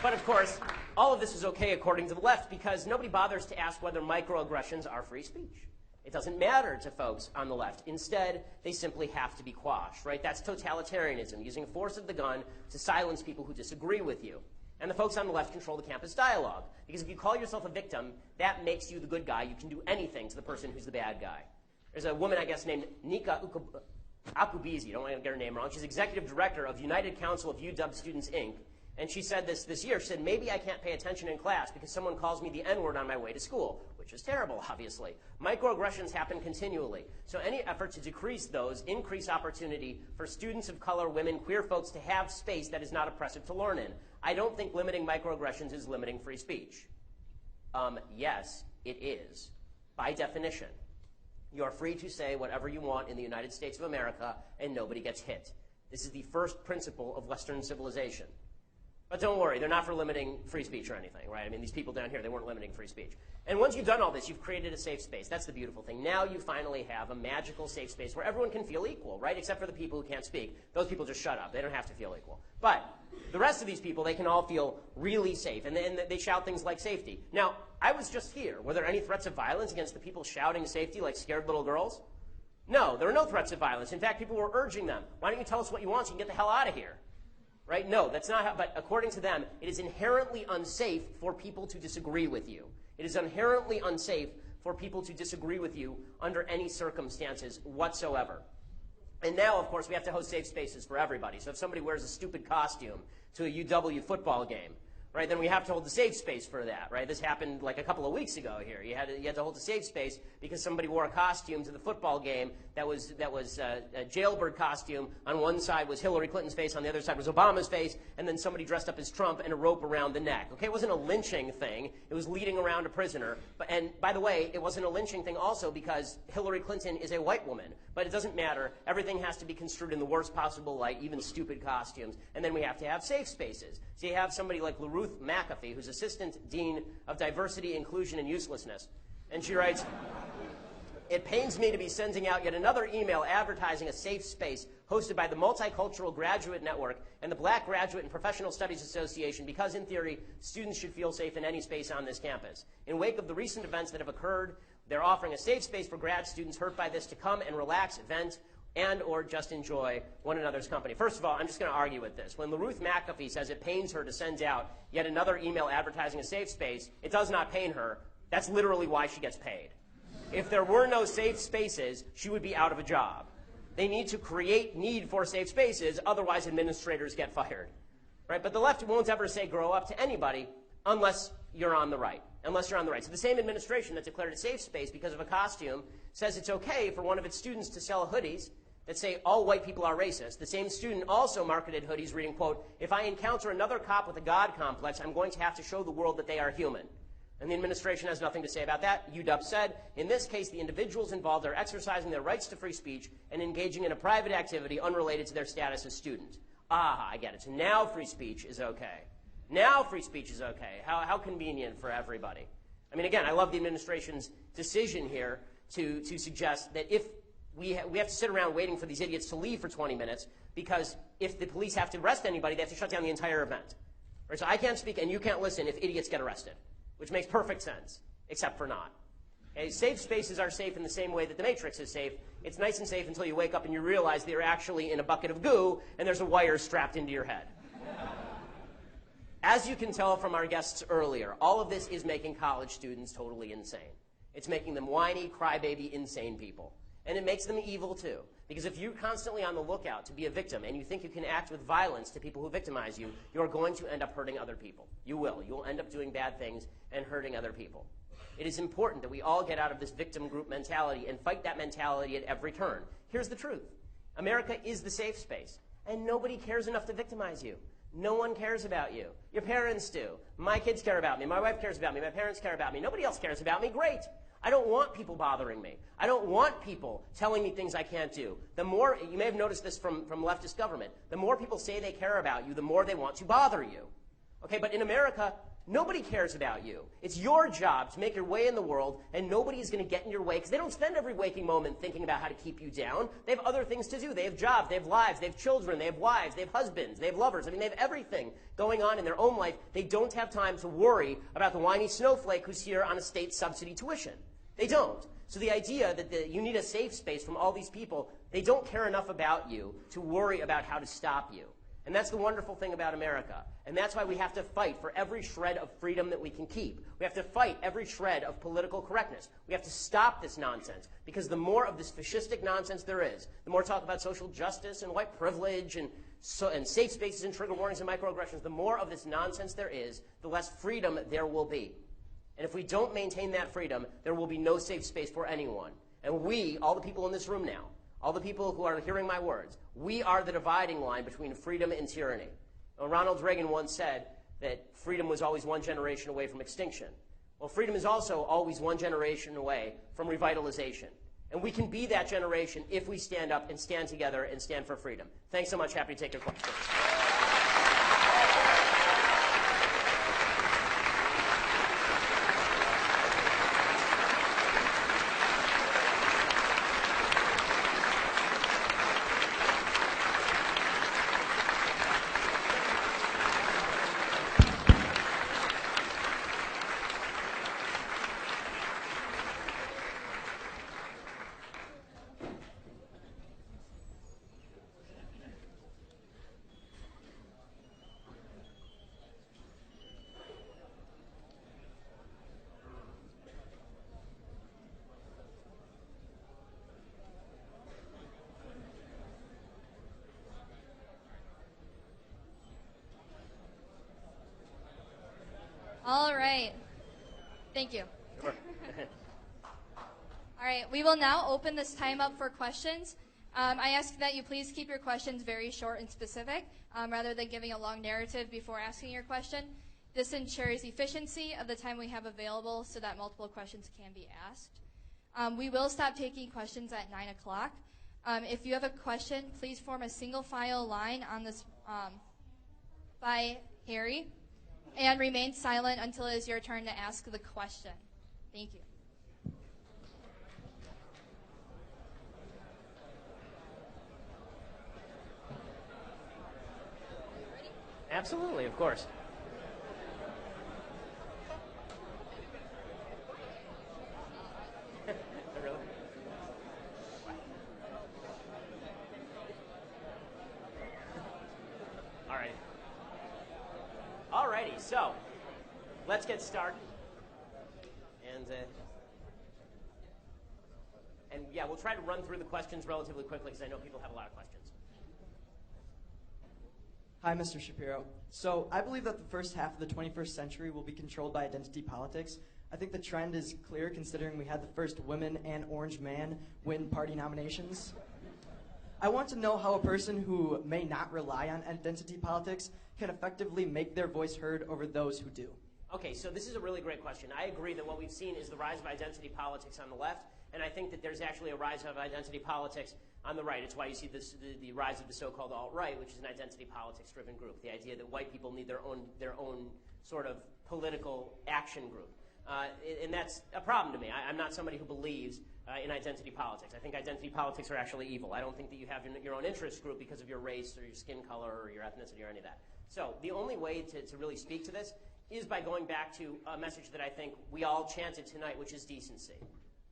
But of course, all of this is okay according to the left because nobody bothers to ask whether microaggressions are free speech. It doesn't matter to folks on the left. Instead, they simply have to be quashed, right? That's totalitarianism, using force of the gun to silence people who disagree with you. And the folks on the left control the campus dialogue. Because if you call yourself a victim, that makes you the good guy. You can do anything to the person who's the bad guy. There's a woman, I guess, named Nika Akubizi. I don't want to get her name wrong. She's executive director of United Council of UW Students, Inc., and she said this year. She said, maybe I can't pay attention in class because someone calls me the N-word on my way to school, which is terrible, obviously. Microaggressions happen continually. So any effort to decrease those, increase opportunity for students of color, women, queer folks to have space that is not oppressive to learn in. I don't think limiting microaggressions is limiting free speech. Yes, it is, by definition. You are free to say whatever you want in the United States of America, and nobody gets hit. This is the first principle of Western civilization. But don't worry, they're not for limiting free speech or anything, right? I mean, these people down here, they weren't limiting free speech. And once you've done all this, you've created a safe space. That's the beautiful thing. Now you finally have a magical safe space where everyone can feel equal, right? Except for the people who can't speak. Those people just shut up. They don't have to feel equal. But the rest of these people, they can all feel really safe. And they shout things like safety. Now, I was just here. Were there any threats of violence against the people shouting safety like scared little girls? No, there were no threats of violence. In fact, people were urging them. Why don't you tell us what you want so you can get the hell out of here? Right? No, that's not how, but according to them, it is inherently unsafe for people to disagree with you. It is inherently unsafe for people to disagree with you under any circumstances whatsoever. And now, of course, we have to host safe spaces for everybody. So if somebody wears a stupid costume to a UW football game, right, then we have to hold the safe space for that, right? This happened like a couple of weeks ago here. You had to hold a safe space because somebody wore a costume to the football game that was a jailbird costume. On one side was Hillary Clinton's face, on the other side was Obama's face, and then somebody dressed up as Trump and a rope around the neck. Okay, it wasn't a lynching thing. It was leading around a prisoner. And by the way, it wasn't a lynching thing also because Hillary Clinton is a white woman. But it doesn't matter. Everything has to be construed in the worst possible light, even stupid costumes. And then we have to have safe spaces. So you have somebody like Ruth McAfee, who's Assistant Dean of Diversity, Inclusion, and Uselessness. And she writes, it pains me to be sending out yet another email advertising a safe space hosted by the Multicultural Graduate Network and the Black Graduate and Professional Studies Association because, in theory, students should feel safe in any space on this campus. In wake of the recent events that have occurred, they're offering a safe space for grad students hurt by this to come and relax, vent, and or just enjoy one another's company. First of all, I'm just going to argue with this. When LaRuth McAfee says it pains her to send out yet another email advertising a safe space, it does not pain her. That's literally why she gets paid. If there were no safe spaces, she would be out of a job. They need to create need for safe spaces, otherwise administrators get fired. Right? But the left won't ever say grow up to anybody unless you're on the right. Unless you're on the right. So the same administration that declared a safe space because of a costume says it's okay for one of its students to sell hoodies that say all white people are racist. The same student also marketed hoodies reading, quote, if I encounter another cop with a God complex, I'm going to have to show the world that they are human. And the administration has nothing to say about that. UW said, in this case, the individuals involved are exercising their rights to free speech and engaging in a private activity unrelated to their status as student. Ah, I get it. So now free speech is okay. Now free speech is okay. How convenient for everybody. I mean, again, I love the administration's decision here to suggest that if we have to sit around waiting for these idiots to leave for 20 minutes because if the police have to arrest anybody, they have to shut down the entire event. Right? So I can't speak and you can't listen if idiots get arrested, which makes perfect sense, except for not. Okay? Safe spaces are safe in the same way that the Matrix is safe. It's nice and safe until you wake up and you realize that you're actually in a bucket of goo and there's a wire strapped into your head. As you can tell from our guests earlier, all of this is making college students totally insane. It's making them whiny, crybaby, insane people. And it makes them evil, too. Because if you're constantly on the lookout to be a victim and you think you can act with violence to people who victimize you, you're going to end up hurting other people. You will. You will end up doing bad things and hurting other people. It is important that we all get out of this victim group mentality and fight that mentality at every turn. Here's the truth. America is the safe space, and nobody cares enough to victimize you. No one cares about you. Your parents do. My kids care about me. My wife cares about me. My parents care about me. Nobody else cares about me. Great. I don't want people bothering me. I don't want people telling me things I can't do. The more, you may have noticed this from leftist government, the more people say they care about you, the more they want to bother you. Okay, but in America, nobody cares about you. It's your job to make your way in the world, and nobody is going to get in your way, because they don't spend every waking moment thinking about how to keep you down. They have other things to do. They have jobs, they have lives, they have children, they have wives, they have husbands, they have lovers. I mean, they have everything going on in their own life. They don't have time to worry about the whiny snowflake who's here on a state subsidy tuition. They don't. So the idea that you need a safe space from all these people, they don't care enough about you to worry about how to stop you. And that's the wonderful thing about America. And that's why we have to fight for every shred of freedom that we can keep. We have to fight every shred of political correctness. We have to stop this nonsense. Because the more of this fascistic nonsense there is, the more talk about social justice and white privilege and safe spaces and trigger warnings and microaggressions, the more of this nonsense there is, the less freedom there will be. And if we don't maintain that freedom, there will be no safe space for anyone. And we, all the people in this room now, all the people who are hearing my words, we are the dividing line between freedom and tyranny. Ronald Reagan once said that freedom was always one generation away from extinction. Well, freedom is also always one generation away from revitalization. And we can be that generation if we stand up and stand together and stand for freedom. Thanks so much. Happy to take your questions. All right. Thank you. Sure. All right. We will now open this time up for questions. I ask that you please keep your questions very short and specific, rather than giving a long narrative before asking your question. This ensures efficiency of the time we have available so that multiple questions can be asked. We will stop taking questions at 9 o'clock. If you have a question, please form a single file line on this by Harry, and remain silent until it is your turn to ask the question. Thank you. Absolutely, of course. Really? All right. Alrighty, so let's get started. And yeah, we'll try to run through the questions relatively quickly because I know people have a lot of questions. Hi, Mr. Shapiro. So I believe that the first half of the 21st century will be controlled by identity politics. I think the trend is clear considering we had the first women and orange man win party nominations. I want to know how a person who may not rely on identity politics can effectively make their voice heard over those who do. Okay, so this is a really great question. I agree that what we've seen is the rise of identity politics on the left, and I think that there's actually a rise of identity politics on the right. It's why you see this, the rise of the so-called alt-right, which is an identity politics-driven group. The idea that white people need their own sort of political action group. And that's a problem to me. I'm not somebody who believes in identity politics. I think identity politics are actually evil. I don't think that you have your own interest group because of your race or your skin color or your ethnicity or any of that. So the only way to really speak to this is by going back to a message that I think we all chanted tonight, which is decency.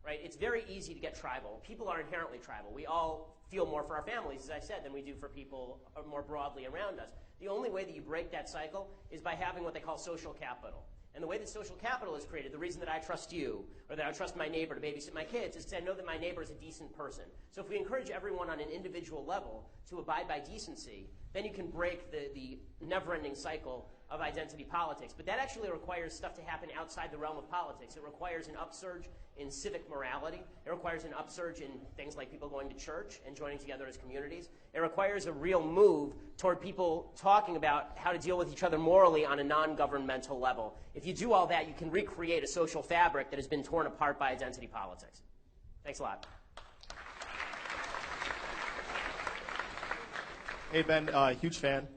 Right? It's very easy to get tribal. People are inherently tribal. We all feel more for our families, as I said, than we do for people more broadly around us. The only way that you break that cycle is by having what they call social capital. And the way that social capital is created, the reason that I trust you, or that I trust my neighbor to babysit my kids, is because I know that my neighbor is a decent person. So if we encourage everyone on an individual level to abide by decency, then you can break the never-ending cycle of identity politics. But that actually requires stuff to happen outside the realm of politics. It requires an upsurge in civic morality. It requires an upsurge in things like people going to church and joining together as communities. It requires a real move toward people talking about how to deal with each other morally on a non-governmental level. If you do all that, you can recreate a social fabric that has been torn apart by identity politics. Thanks a lot. Hey, Ben, huge fan,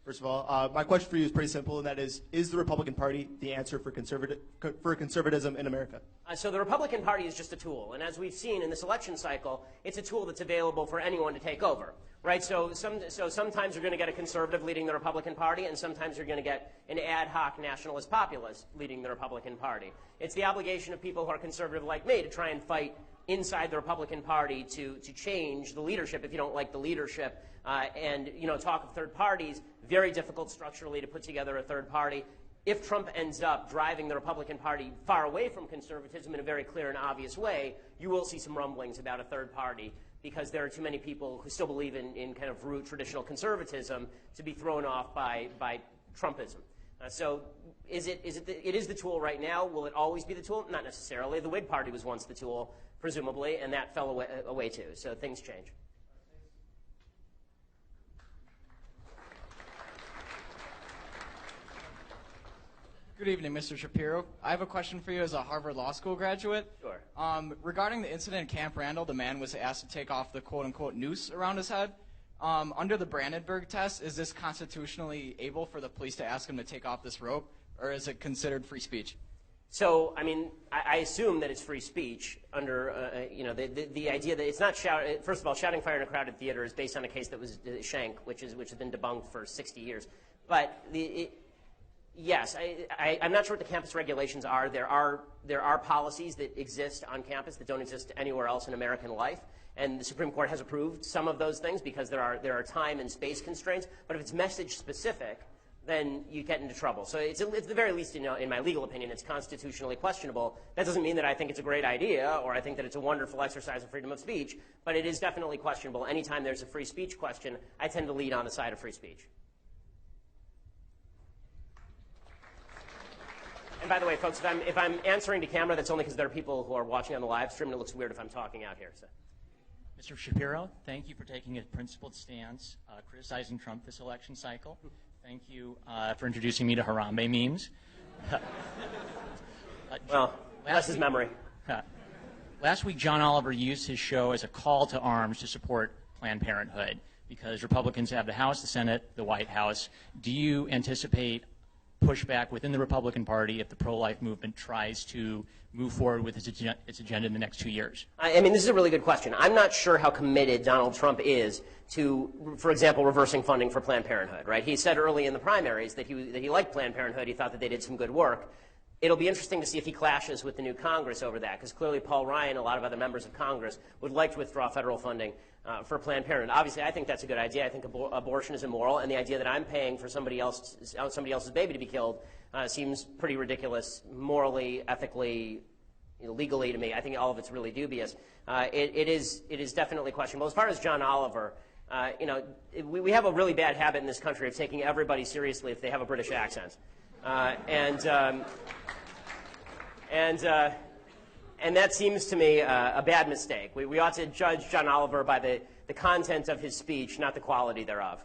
first of all. My question for you is pretty simple, and that is the Republican Party the answer for conservatism in America? So the Republican Party is just a tool, and as we've seen in this election cycle, it's a tool that's available for anyone to take over. right? So sometimes you're going to get a conservative leading the Republican Party, and sometimes you're going to get an ad hoc nationalist populist leading the Republican Party. It's the obligation of people who are conservative like me to try and fight inside the Republican Party to change the leadership if you don't like the leadership. And talk of third parties, very difficult structurally to put together a third party. If Trump ends up driving the Republican Party far away from conservatism in a very clear and obvious way, you will see some rumblings about a third party, because there are too many people who still believe in kind of root traditional conservatism to be thrown off by Trumpism. So it is the tool right now. Will it always be the tool? Not necessarily. The Whig Party was once the tool, presumably, and that fell away too. So things change. Good evening, Mr. Shapiro. I have a question for you as a Harvard Law School graduate. Sure. Regarding the incident in Camp Randall, the man was asked to take off the quote-unquote noose around his head. Under the Brandenburg test, is this constitutionally able for the police to ask him to take off this rope, or is it considered free speech? So, I mean, I assume that it's free speech under, the idea that it's not first of all, shouting fire in a crowded theater is based on a case that was Schenck, which has been debunked for 60 years. But yes, I'm not sure what the campus regulations are. There are policies that exist on campus that don't exist anywhere else in American life, and the Supreme Court has approved some of those things because there are time and space constraints. But if it's message specific, then you get into trouble. So it's at the very least, in my legal opinion, it's constitutionally questionable. That doesn't mean that I think it's a great idea or I think that it's a wonderful exercise of freedom of speech, but it is definitely questionable. Anytime there's a free speech question, I tend to lead on the side of free speech. And by the way, folks, if I'm answering to camera, that's only because there are people who are watching on the live stream, and it looks weird if I'm talking out here. So. Mr. Shapiro, thank you for taking a principled stance, criticizing Trump this election cycle. Thank you for introducing me to Harambe memes. Well, that's his memory. Last week, John Oliver used his show as a call to arms to support Planned Parenthood because Republicans have the House, the Senate, the White House. Do you anticipate pushback within the Republican Party if the pro-life movement tries to move forward with its agenda in the next 2 years? I mean, this is a really good question. I'm not sure how committed Donald Trump is to, for example, reversing funding for Planned Parenthood, right? He said early in the primaries that he liked Planned Parenthood. He thought that they did some good work. It'll be interesting to see if he clashes with the new Congress over that, because clearly Paul Ryan and a lot of other members of Congress would like to withdraw federal funding for Planned Parenthood. Obviously, I think that's a good idea. I think abortion is immoral, and the idea that I'm paying for somebody else's baby to be killed seems pretty ridiculous, morally, ethically, legally to me. I think all of it's really dubious. It is definitely questionable. As far as John Oliver, we have a really bad habit in this country of taking everybody seriously if they have a British accent. And that seems to me a bad mistake. We ought to judge John Oliver by the content of his speech, not the quality thereof.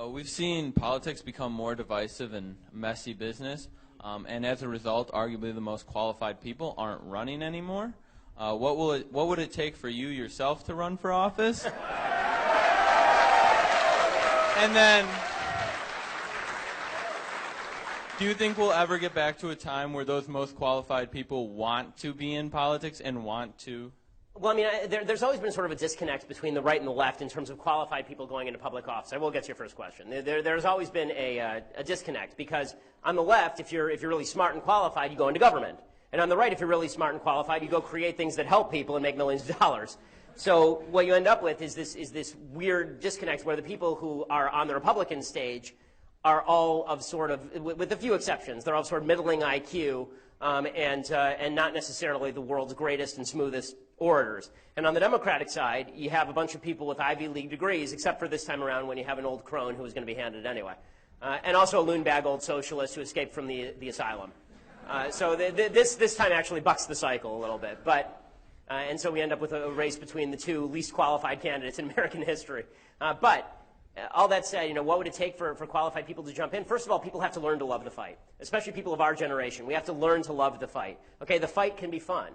We've seen politics become more divisive and messy business, and as a result, arguably the most qualified people aren't running anymore. What would it take for you yourself to run for office? And then, do you think we'll ever get back to a time where those most qualified people want to be in politics and want to? Well, I mean, there's always been sort of a disconnect between the right and the left in terms of qualified people going into public office. I will get to your first question. There's always been a disconnect because on the left, if you're really smart and qualified, you go into government. And on the right, if you're really smart and qualified, you go create things that help people and make millions of dollars. So what you end up with is this weird disconnect where the people who are on the Republican stage are all of sort of, with a few exceptions, they're all sort of middling IQ and not necessarily the world's greatest and smoothest orators. And on the Democratic side, you have a bunch of people with Ivy League degrees, except for this time around when you have an old crone who is going to be handed anyway. And also a loon bag old socialist who escaped from the asylum. So this time actually bucks the cycle a little bit. And so we end up with a race between the two least qualified candidates in American history. But all that said, what would it take for qualified people to jump in? First of all, people have to learn to love the fight, especially people of our generation. We have to learn to love the fight. Okay, the fight can be fun.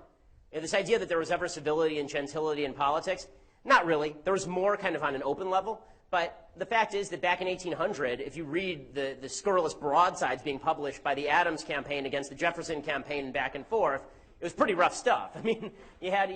This idea that there was ever civility and gentility in politics, not really. There was more kind of on an open level. But the fact is that back in 1800, if you read the scurrilous broadsides being published by the Adams campaign against the Jefferson campaign and back and forth, it was pretty rough stuff. I mean, you had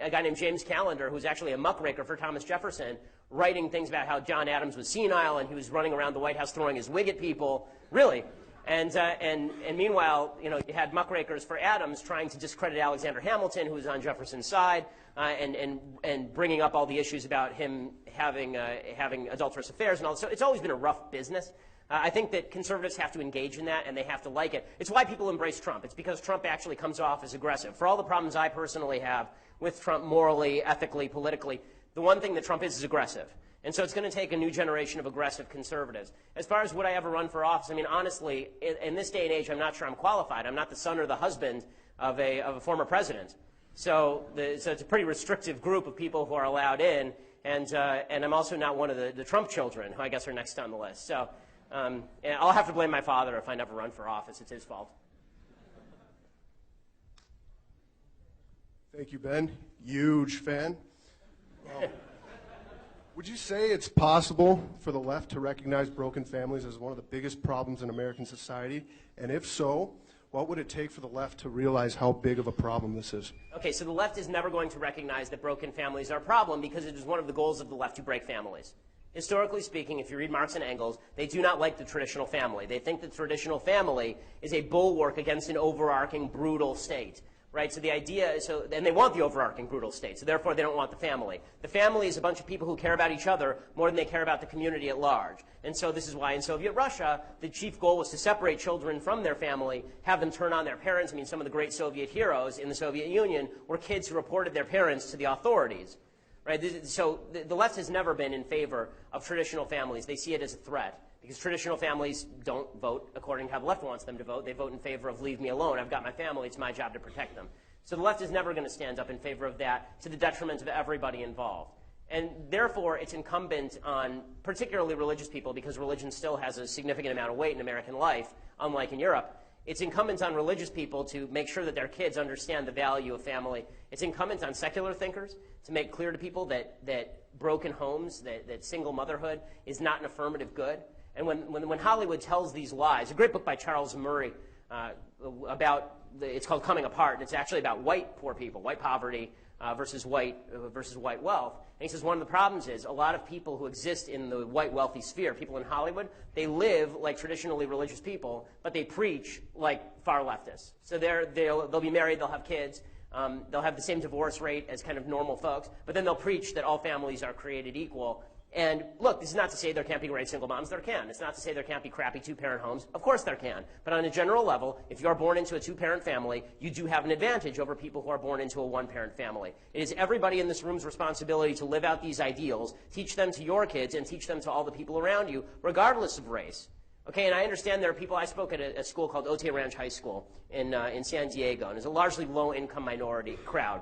a guy named James Callender, who's actually a muckraker for Thomas Jefferson, writing things about how John Adams was senile and he was running around the White House throwing his wig at people, really. And meanwhile, you had muckrakers for Adams trying to discredit Alexander Hamilton, who was on Jefferson's side, and bringing up all the issues about him having adulterous affairs and all. So it's always been a rough business. I think that conservatives have to engage in that, and they have to like it. It's why people embrace Trump. It's because Trump actually comes off as aggressive. For all the problems I personally have with Trump morally, ethically, politically, the one thing that Trump is aggressive. And so it's going to take a new generation of aggressive conservatives. As far as would I ever run for office, I mean, honestly, in this day and age, I'm not sure I'm qualified. I'm not the son or the husband of a former president. So it's a pretty restrictive group of people who are allowed in. And I'm also not one of the Trump children, who I guess are next on the list. So I'll have to blame my father if I never run for office. It's his fault. Thank you, Ben. Huge fan. Would you say it's possible for the left to recognize broken families as one of the biggest problems in American society? And if so, what would it take for the left to realize how big of a problem this is? Okay, so the left is never going to recognize that broken families are a problem because it is one of the goals of the left to break families. Historically speaking, if you read Marx and Engels, they do not like the traditional family. They think the traditional family is a bulwark against an overarching, brutal state. Right, so the idea is, and they want the overarching brutal state, so therefore they don't want the family. The family is a bunch of people who care about each other more than they care about the community at large. And so this is why in Soviet Russia, the chief goal was to separate children from their family, have them turn on their parents. I mean, some of the great Soviet heroes in the Soviet Union were kids who reported their parents to the authorities. Right, so the left has never been in favor of traditional families. They see it as a threat. Because traditional families don't vote according to how the left wants them to vote. They vote in favor of leave me alone. I've got my family. It's my job to protect them. So the left is never going to stand up in favor of that to the detriment of everybody involved. And therefore, it's incumbent on particularly religious people, because religion still has a significant amount of weight in American life, unlike in Europe. It's incumbent on religious people to make sure that their kids understand the value of family. It's incumbent on secular thinkers to make clear to people that broken homes, that single motherhood is not an affirmative good. And when Hollywood tells these lies, a great book by Charles Murray it's called Coming Apart, and it's actually about white poor people, white poverty versus white wealth. And he says one of the problems is a lot of people who exist in the white wealthy sphere, people in Hollywood, they live like traditionally religious people, but they preach like far leftists. So they'll be married, they'll have kids, they'll have the same divorce rate as kind of normal folks, but then they'll preach that all families are created equal. And look, this is not to say there can't be great single moms. There can. It's not to say there can't be crappy two-parent homes. Of course there can. But on a general level, if you're born into a two-parent family, you do have an advantage over people who are born into a one-parent family. It is everybody in this room's responsibility to live out these ideals, teach them to your kids, and teach them to all the people around you, regardless of race. Okay, and I understand there are people. I spoke at a school called Otay Ranch High School in San Diego, and it's a largely low-income minority crowd.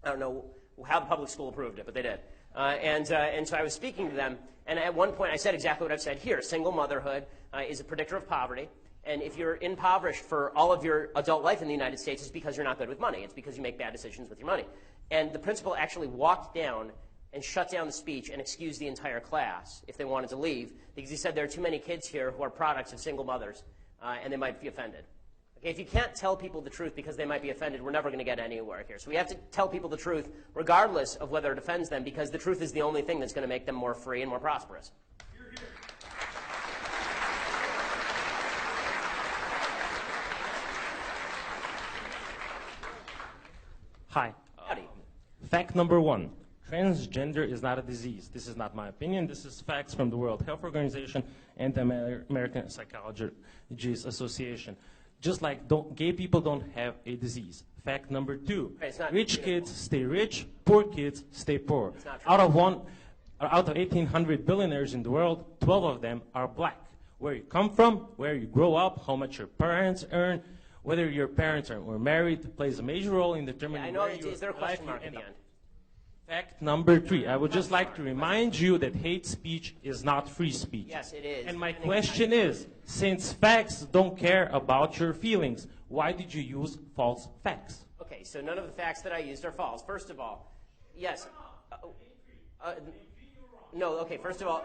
I don't know how the public school approved it, but they did. And so I was speaking to them, and at one point I said exactly what I've said here. Single motherhood is a predictor of poverty, and if you're impoverished for all of your adult life in the United States, it's because you're not good with money. It's because you make bad decisions with your money. And the principal actually walked down and shut down the speech and excused the entire class if they wanted to leave, because he said there are too many kids here who are products of single mothers, and they might be offended. Okay, if you can't tell people the truth because they might be offended, we're never going to get anywhere here. So we have to tell people the truth regardless of whether it offends them, because the truth is the only thing that's going to make them more free and more prosperous. Hi. Howdy. Fact number one. Transgender is not a disease. This is not my opinion. This is facts from the World Health Organization and the American Psychology Association. Just like gay people don't have a disease. Fact number two. Rich kids stay rich, poor kids stay poor. Out of 1,800 billionaires in the world, 12 of them are black. Where you come from, where you grow up, how much your parents earn, whether your parents were married plays a major role in determining where your is there a question life mark at the end? Fact number three. I would just like to remind you that hate speech is not free speech. Yes, it is. And my question is, since facts don't care about your feelings, why did you use false facts? Okay, so none of the facts that I used are false. First of all, yes. No, okay, first of all,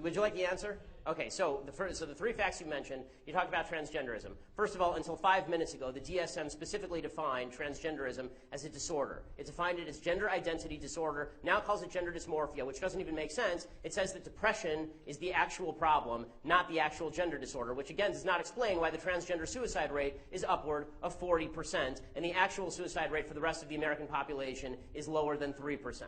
would you like the answer? Okay, so the three facts you mentioned, you talked about transgenderism. First of all, until 5 minutes ago, the DSM specifically defined transgenderism as a disorder. It defined it as gender identity disorder, now calls it gender dysmorphia, which doesn't even make sense. It says that depression is the actual problem, not the actual gender disorder, which again does not explain why the transgender suicide rate is upward of 40%, and the actual suicide rate for the rest of the American population is lower than 3%.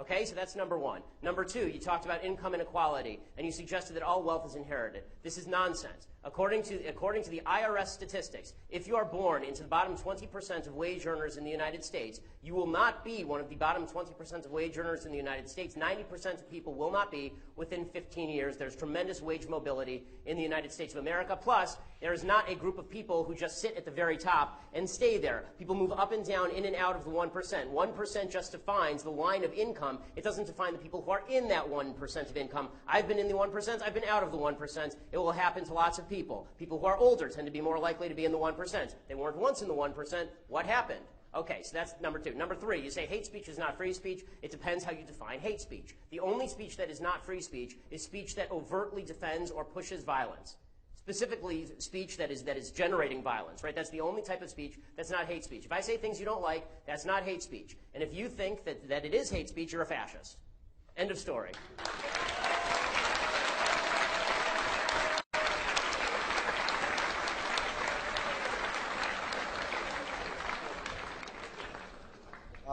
Okay, so that's number one. Number two, you talked about income inequality, and you suggested that all wealth is inherited. This is nonsense. According to the IRS statistics, if you are born into the bottom 20% of wage earners in the United States, you will not be one of the bottom 20% of wage earners in the United States. 90% of people will not be within 15 years. There's tremendous wage mobility in the United States of America. Plus, there is not a group of people who just sit at the very top and stay there. People move up and down, in and out of the 1%. 1% just defines the line of income. It doesn't define the people who are in that 1% of income. I've been in the 1%. I've been out of the 1%. It will happen to lots of people. People who are older tend to be more likely to be in the 1%. They weren't once in the 1%. What happened? Okay, so that's number two. Number three, you say hate speech is not free speech. It depends how you define hate speech. The only speech that is not free speech is speech that overtly defends or pushes violence. Specifically, speech that is generating violence, right? That's the only type of speech that's not hate speech. If I say things you don't like, that's not hate speech. And if you think that it is hate speech, you're a fascist. End of story.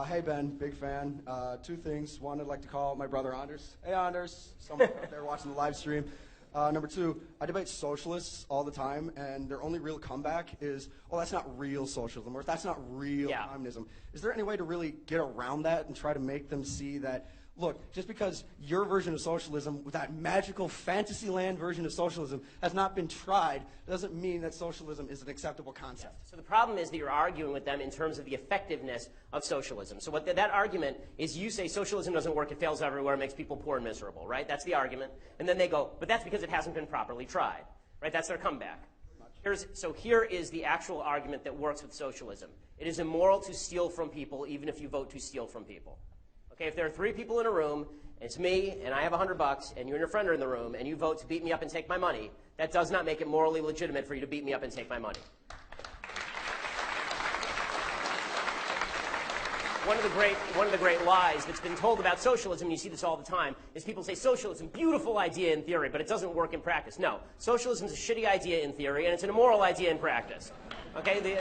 Hey, Ben, big fan. Two things. One, I'd like to call my brother Anders. Hey, Anders. Someone out there watching the live stream. Number two, I debate socialists all the time, and their only real comeback is, oh, that's not real socialism, or that's not real communism. Is there any way to really get around that and try to make them see that, look, just because your version of socialism, that magical fantasy land version of socialism, has not been tried, doesn't mean that socialism is an acceptable concept. Yes. So the problem is that you're arguing with them in terms of the effectiveness of socialism. So what that argument is, you say socialism doesn't work, it fails everywhere, it makes people poor and miserable, right? That's the argument. And then they go, but that's because it hasn't been properly tried, right? That's their comeback. Here is the actual argument that works with socialism. It is immoral to steal from people, even if you vote to steal from people. Okay, if there are three people in a room, it's me, and I have $100, and you and your friend are in the room, and you vote to beat me up and take my money, that does not make it morally legitimate for you to beat me up and take my money. One of the great lies that's been told about socialism, and you see this all the time, is people say socialism, beautiful idea in theory, but it doesn't work in practice. No, socialism is a shitty idea in theory, and it's an immoral idea in practice. Okay?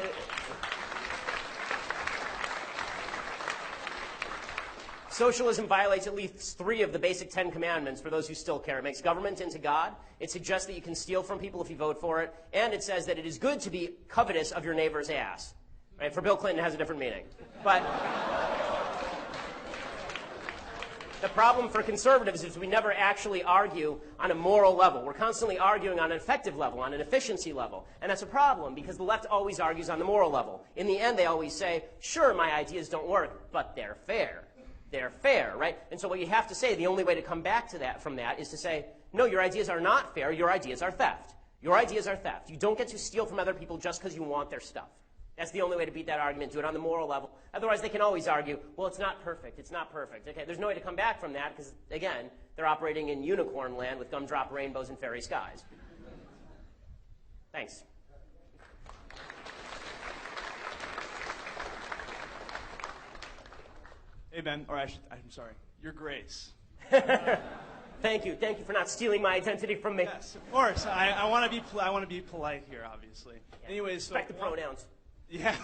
Socialism violates at least 3 of the basic 10 commandments for those who still care. It makes government into God. It suggests that you can steal from people if you vote for it. And it says that it is good to be covetous of your neighbor's ass. Right? For Bill Clinton, it has a different meaning. But the problem for conservatives is we never actually argue on a moral level. We're constantly arguing on an effective level, on an efficiency level. And that's a problem because the left always argues on the moral level. In the end, they always say, sure, my ideas don't work, but they're fair. They're fair, right? And so what you have to say, the only way to come back to that from that is to say, no, your ideas are not fair, your ideas are theft. Your ideas are theft. You don't get to steal from other people just because you want their stuff. That's the only way to beat that argument, do it on the moral level. Otherwise, they can always argue, well, it's not perfect, it's not perfect. Okay, there's no way to come back from that because, again, they're operating in unicorn land with gumdrop rainbows and fairy skies. Thanks. Hey, Ben, or I'm sorry, Your Grace. Thank you for not stealing my identity from me. Yes, of course. I want to be polite here, obviously. Yeah. Anyways, respect the pronouns. Yeah.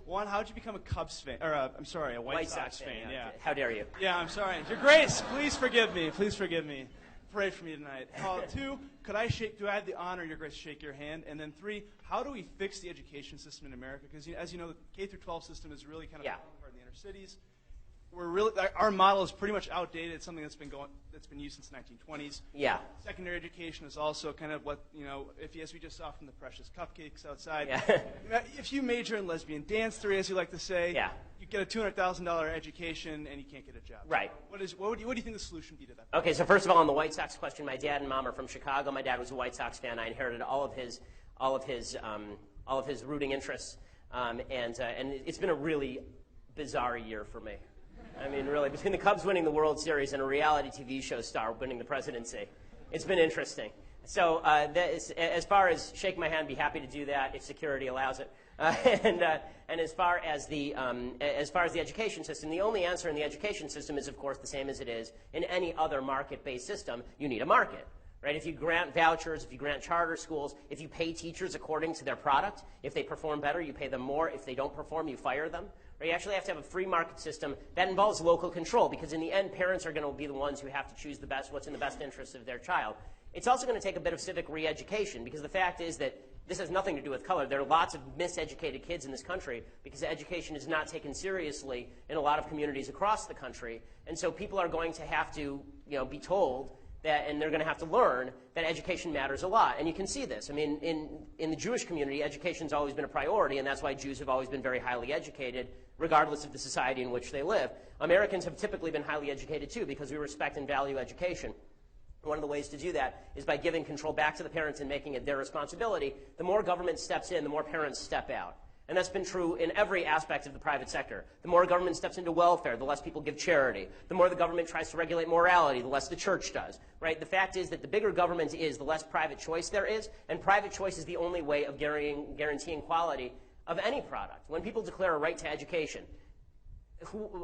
One, how'd you become a Cubs fan? Or a White Sox fan? Yeah. How dare you? Yeah, I'm sorry. Your Grace, please forgive me. Please forgive me. Pray for me tonight. 2, do I have the honor, Your Grace, to shake your hand? And then 3, how do we fix the education system in America? Because as you know, the K-12 system is really kind of falling apart in the inner cities. Our model is pretty much outdated. It's something that's been used since the 1920s. Yeah. Secondary education is also kind of what, as we just saw from the precious cupcakes outside. Yeah. If you major in lesbian dance theory, as you like to say, you get a $200,000 education and you can't get a job. Right. What do you think the solution be to that? Okay, so first of all, on the White Sox question, my dad and mom are from Chicago. My dad was a White Sox fan. I inherited all of his rooting interests, and it's been a really bizarre year for me. I mean, really, between the Cubs winning the World Series and a reality TV show star winning the presidency, it's been interesting. So as far as shake my hand, be happy to do that if security allows it. And as far as the education system, the only answer in the education system is, of course, the same as it is in any other market-based system. You need a market. Right? If you grant vouchers, if you grant charter schools, if you pay teachers according to their product, if they perform better, you pay them more. If they don't perform, you fire them. Right? You actually have to have a free market system that involves local control, because in the end, parents are going to be the ones who have to choose the best, what's in the best interest of their child. It's also going to take a bit of civic re-education, because the fact is that this has nothing to do with color. There are lots of miseducated kids in this country because education is not taken seriously in a lot of communities across the country. And so people are going to have to, be told that, and they're going to have to learn that education matters a lot. And you can see this. I mean, in the Jewish community, education's always been a priority, and that's why Jews have always been very highly educated, regardless of the society in which they live. Americans have typically been highly educated, too, because we respect and value education. One of the ways to do that is by giving control back to the parents and making it their responsibility. The more government steps in, the more parents step out. And that's been true in every aspect of the private sector. The more government steps into welfare, the less people give charity. The more the government tries to regulate morality, the less the church does. Right? The fact is that the bigger government is, the less private choice there is, and private choice is the only way of guaranteeing quality of any product. When people declare a right to education,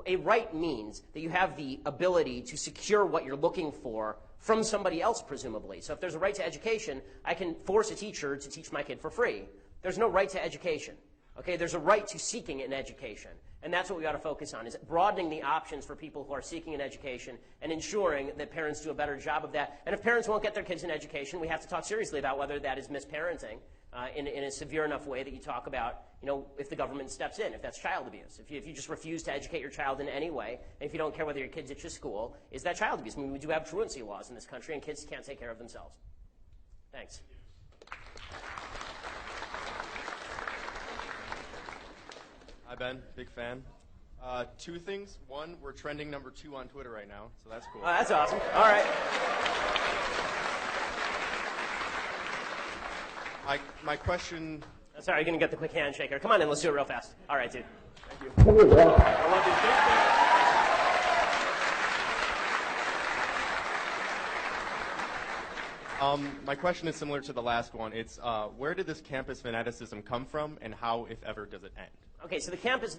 a right means that you have the ability to secure what you're looking for from somebody else, presumably. So if there's a right to education, I can force a teacher to teach my kid for free. There's no right to education. Okay, there's a right to seeking an education. And that's what we ought to focus on, is broadening the options for people who are seeking an education and ensuring that parents do a better job of that. And if parents won't get their kids an education, we have to talk seriously about whether that is misparenting in a severe enough way that you talk about, if the government steps in, if that's child abuse. If you just refuse to educate your child in any way, and if you don't care whether your kid's at your school, is that child abuse? I mean, we do have truancy laws in this country, and kids can't take care of themselves. Thanks. Hi, Ben. Big fan. Two things. One, we're trending #2 on Twitter right now, so that's cool. Oh, that's awesome. All right. My question... Sorry, you're going to get the quick handshaker. Come on in. Let's do it real fast. All right, dude. Thank you. My question is similar to the last one. It's where did this campus fanaticism come from, and how, if ever, does it end? Okay, so the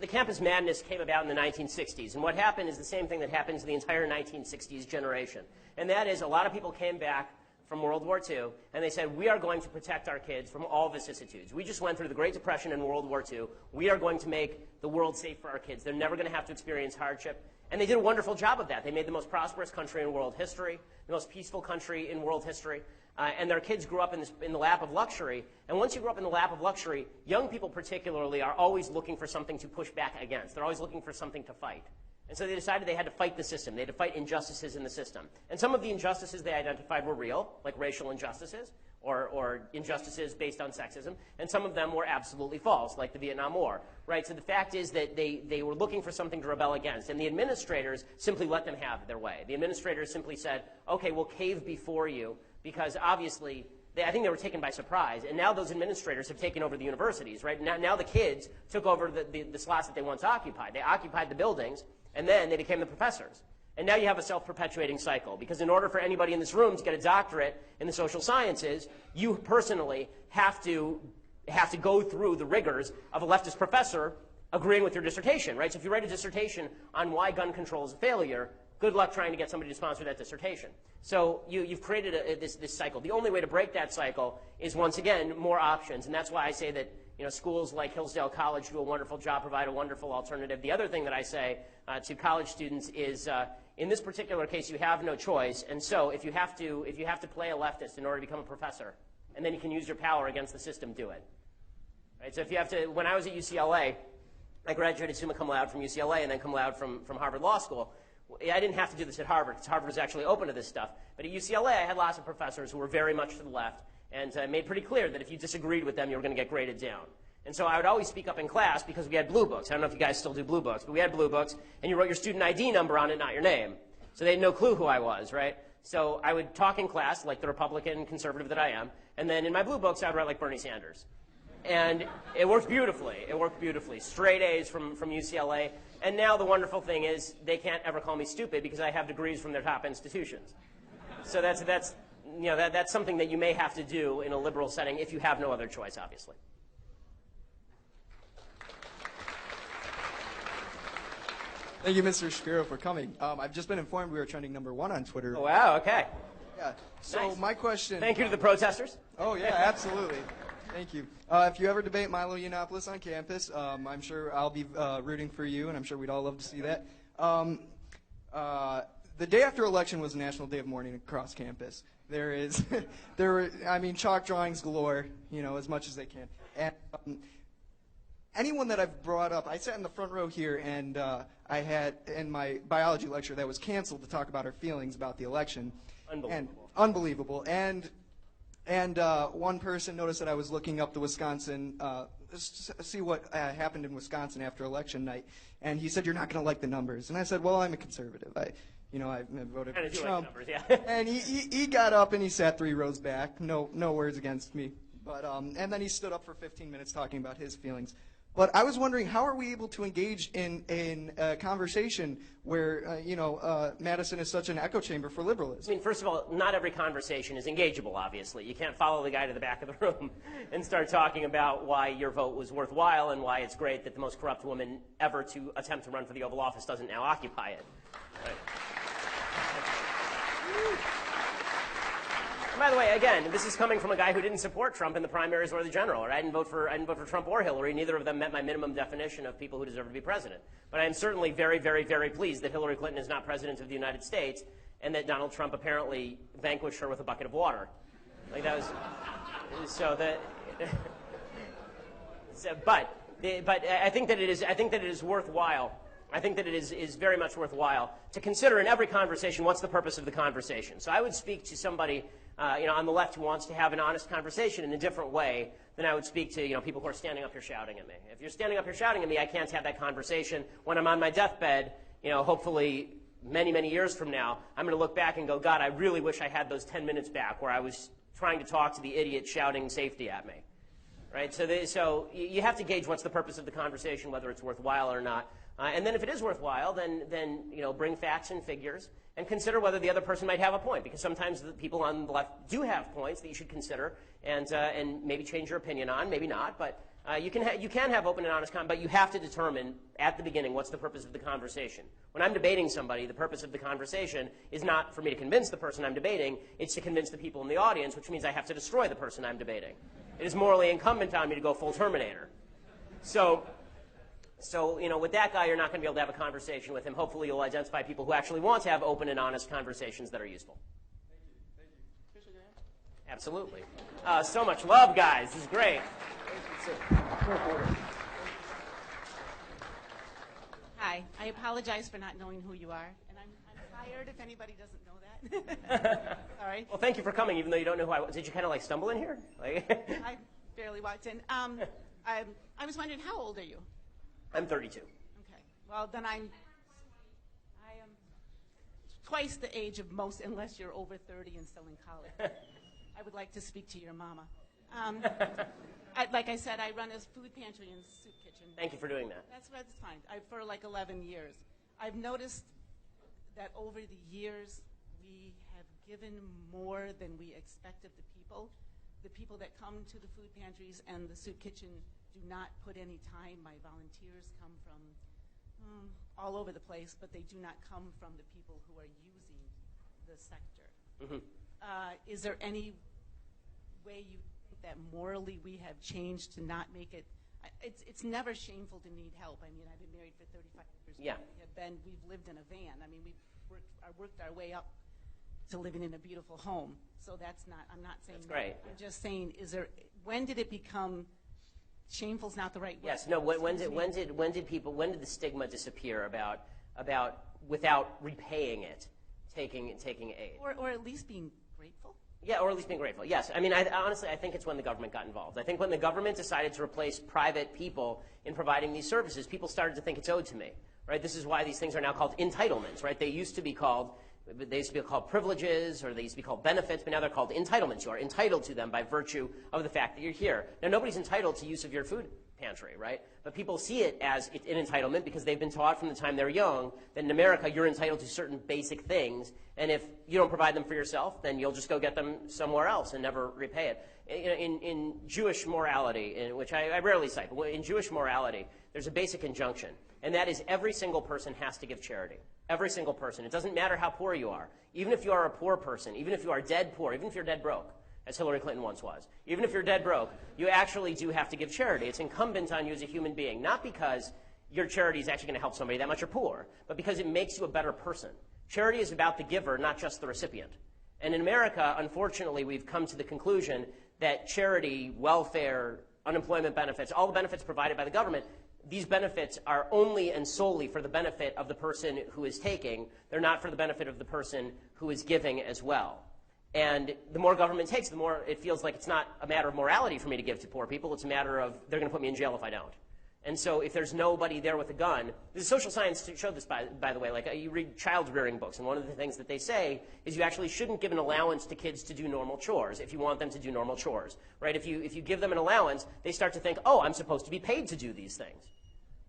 campus madness came about in the 1960s, and what happened is the same thing that happened to the entire 1960s generation, and that is a lot of people came back from World War II, and they said, we are going to protect our kids from all vicissitudes. We just went through the Great Depression and World War II. We are going to make the world safe for our kids. They're never going to have to experience hardship. And they did a wonderful job of that. They made the most prosperous country in world history, the most peaceful country in world history. And their kids grew up in the lap of luxury. And once you grow up in the lap of luxury, young people particularly are always looking for something to push back against. They're always looking for something to fight. And so they decided they had to fight the system. They had to fight injustices in the system. And some of the injustices they identified were real, like racial injustices or injustices based on sexism. And some of them were absolutely false, like the Vietnam War. Right? So the fact is that they were looking for something to rebel against. And the administrators simply let them have their way. The administrators simply said, okay, we'll cave before you, because obviously I think they were taken by surprise. And now those administrators have taken over the universities. Right? Now the kids took over the slots that they once occupied. They occupied the buildings, and then they became the professors. And now you have a self-perpetuating cycle, because in order for anybody in this room to get a doctorate in the social sciences, you personally have to go through the rigors of a leftist professor agreeing with your dissertation, right? So if you write a dissertation on why gun control is a failure, good luck trying to get somebody to sponsor that dissertation. So you've created this cycle. The only way to break that cycle is, once again, more options. And that's why I say that schools like Hillsdale College do a wonderful job, provide a wonderful alternative. The other thing that I say to college students is, in this particular case, you have no choice. And so if you have to play a leftist in order to become a professor, and then you can use your power against the system, do it. Right? So if you have to, when I was at UCLA, I graduated summa cum laude from UCLA and then cum laude from Harvard Law School. I didn't have to do this at Harvard, because Harvard was actually open to this stuff. But at UCLA, I had lots of professors who were very much to the left, and made pretty clear that if you disagreed with them, you were going to get graded down. And so I would always speak up in class, because we had blue books. I don't know if you guys still do blue books, but we had blue books, and you wrote your student ID number on it, not your name. So they had no clue who I was, right? So I would talk in class like the Republican conservative that I am, and then in my blue books, I would write like Bernie Sanders. And it worked beautifully. It worked beautifully. Straight A's from UCLA. And now the wonderful thing is they can't ever call me stupid because I have degrees from their top institutions. So that's something that you may have to do in a liberal setting if you have no other choice, obviously. Thank you, Mr. Shapiro, for coming. I've just been informed we are trending #1 on Twitter. Oh, wow, okay. Yeah. So Nice. my question... Thank you to the protesters. Oh, yeah, absolutely. Thank you. If you ever debate Milo Yiannopoulos on campus, I'm sure I'll be rooting for you, and I'm sure we'd all love to see that. The day after election was a national day of mourning across campus. Chalk drawings galore, as much as they can. And anyone that I've brought up, I sat in the front row here, and I had in my biology lecture that was canceled to talk about our feelings about the election. Unbelievable. And one person noticed that I was looking up the Wisconsin, see what happened in Wisconsin after election night, and he said, "You're not going to like the numbers." And I said, "Well, I'm a conservative. I voted for Trump." Like the numbers, yeah. And he got up and he sat 3 rows back. No words against me. But and then he stood up for 15 minutes talking about his feelings. But I was wondering, how are we able to engage in a conversation where, Madison is such an echo chamber for liberalism? I mean, first of all, not every conversation is engageable, obviously. You can't follow the guy to the back of the room and start talking about why your vote was worthwhile and why it's great that the most corrupt woman ever to attempt to run for the Oval Office doesn't now occupy it. Right? And by the way, again, this is coming from a guy who didn't support Trump in the primaries or the general. Right? I didn't vote for Trump or Hillary. Neither of them met my minimum definition of people who deserve to be president. But I am certainly very, very, very pleased that Hillary Clinton is not president of the United States and that Donald Trump apparently vanquished her with a bucket of water. Like that was so that. But I think that it is worthwhile. I think that it is very much worthwhile to consider in every conversation what's the purpose of the conversation. So I would speak to somebody on the left who wants to have an honest conversation in a different way than I would speak to people who are standing up here shouting at me. If you're standing up here shouting at me, I can't have that conversation. When I'm on my deathbed, hopefully many, many years from now, I'm going to look back and go, God, I really wish I had those 10 minutes back where I was trying to talk to the idiot shouting safety at me. Right? So you have to gauge what's the purpose of the conversation, whether it's worthwhile or not. And then if it is worthwhile, then bring facts and figures and consider whether the other person might have a point, because sometimes the people on the left do have points that you should consider and maybe change your opinion on, maybe not. But you can have open and honest but you have to determine at the beginning what's the purpose of the conversation. When I'm debating somebody, the purpose of the conversation is not for me to convince the person I'm debating, it's to convince the people in the audience, which means I have to destroy the person I'm debating. It is morally incumbent on me to go full Terminator. So with that guy, you're not going to be able to have a conversation with him. Hopefully, you'll identify people who actually want to have open and honest conversations that are useful. Thank you. Absolutely. So much love, guys. This is great. Hi. I apologize for not knowing who you are, and I'm tired if anybody doesn't know that. Sorry. Well, thank you for coming, even though you don't know who I was. Did you kind of stumble in here? I barely walked in. I was wondering, how old are you? I'm 32. Okay. Well, then I am twice the age of most, unless you're over 30 and still in college. I would like to speak to your mama. Like I said, I run a food pantry and soup kitchen. Thank you for doing that. That's fine. For like 11 years. I've noticed that over the years, we have given more than we expect of the people. The people that come to the food pantries and the soup kitchen do not put any time. My volunteers come from all over the place, but they do not come from the people who are using the sector. Mm-hmm. Is there any way you think that morally we have changed to not make it? It's never shameful to need help. I mean, I've been married for 35 years. Yeah. We've lived in a van. I mean, we've worked our way up to living in a beautiful home. So that's not. I'm not saying. That's great. I'm just saying. When did it become? Shameful's not the right word. Yes. No. When did the stigma disappear about without repaying it, taking aid, or at least being grateful? Yeah, or at least being grateful. Yes. I mean, honestly, I think it's when the government got involved. I think when the government decided to replace private people in providing these services, people started to think it's owed to me. Right. This is why these things are now called entitlements. Right. They used to be called They used to be called privileges, or they used to be called benefits, but now they're called entitlements. You are entitled to them by virtue of the fact that you're here. Now, nobody's entitled to use of your food pantry, right? But people see it as an entitlement because they've been taught from the time they're young that in America you're entitled to certain basic things, and if you don't provide them for yourself, then you'll just go get them somewhere else and never repay it. In Jewish morality, which I rarely cite, but in Jewish morality, there's a basic injunction, and that is every single person has to give charity. Every single person. It doesn't matter how poor you are. Even if you are a poor person, even if you are dead poor, even if you're dead broke, as Hillary Clinton once was, even if you're dead broke, you actually do have to give charity. It's incumbent on you as a human being, not because your charity is actually going to help somebody that much or poor, but because it makes you a better person. Charity is about the giver, not just the recipient. And in America, unfortunately, we've come to the conclusion that charity, welfare, unemployment benefits, all the benefits provided by the government, these benefits are only and solely for the benefit of the person who is taking. They're not for the benefit of the person who is giving as well. And the more government takes, the more it feels like it's not a matter of morality for me to give to poor people. It's a matter of they're going to put me in jail if I don't. And so if there's nobody there with a gun, the social science showed this, by the way. Like you read child rearing books, and one of the things that they say is you actually shouldn't give an allowance to kids to do normal chores if you want them to do normal chores, right? If you give them an allowance, they start to think, oh, I'm supposed to be paid to do these things.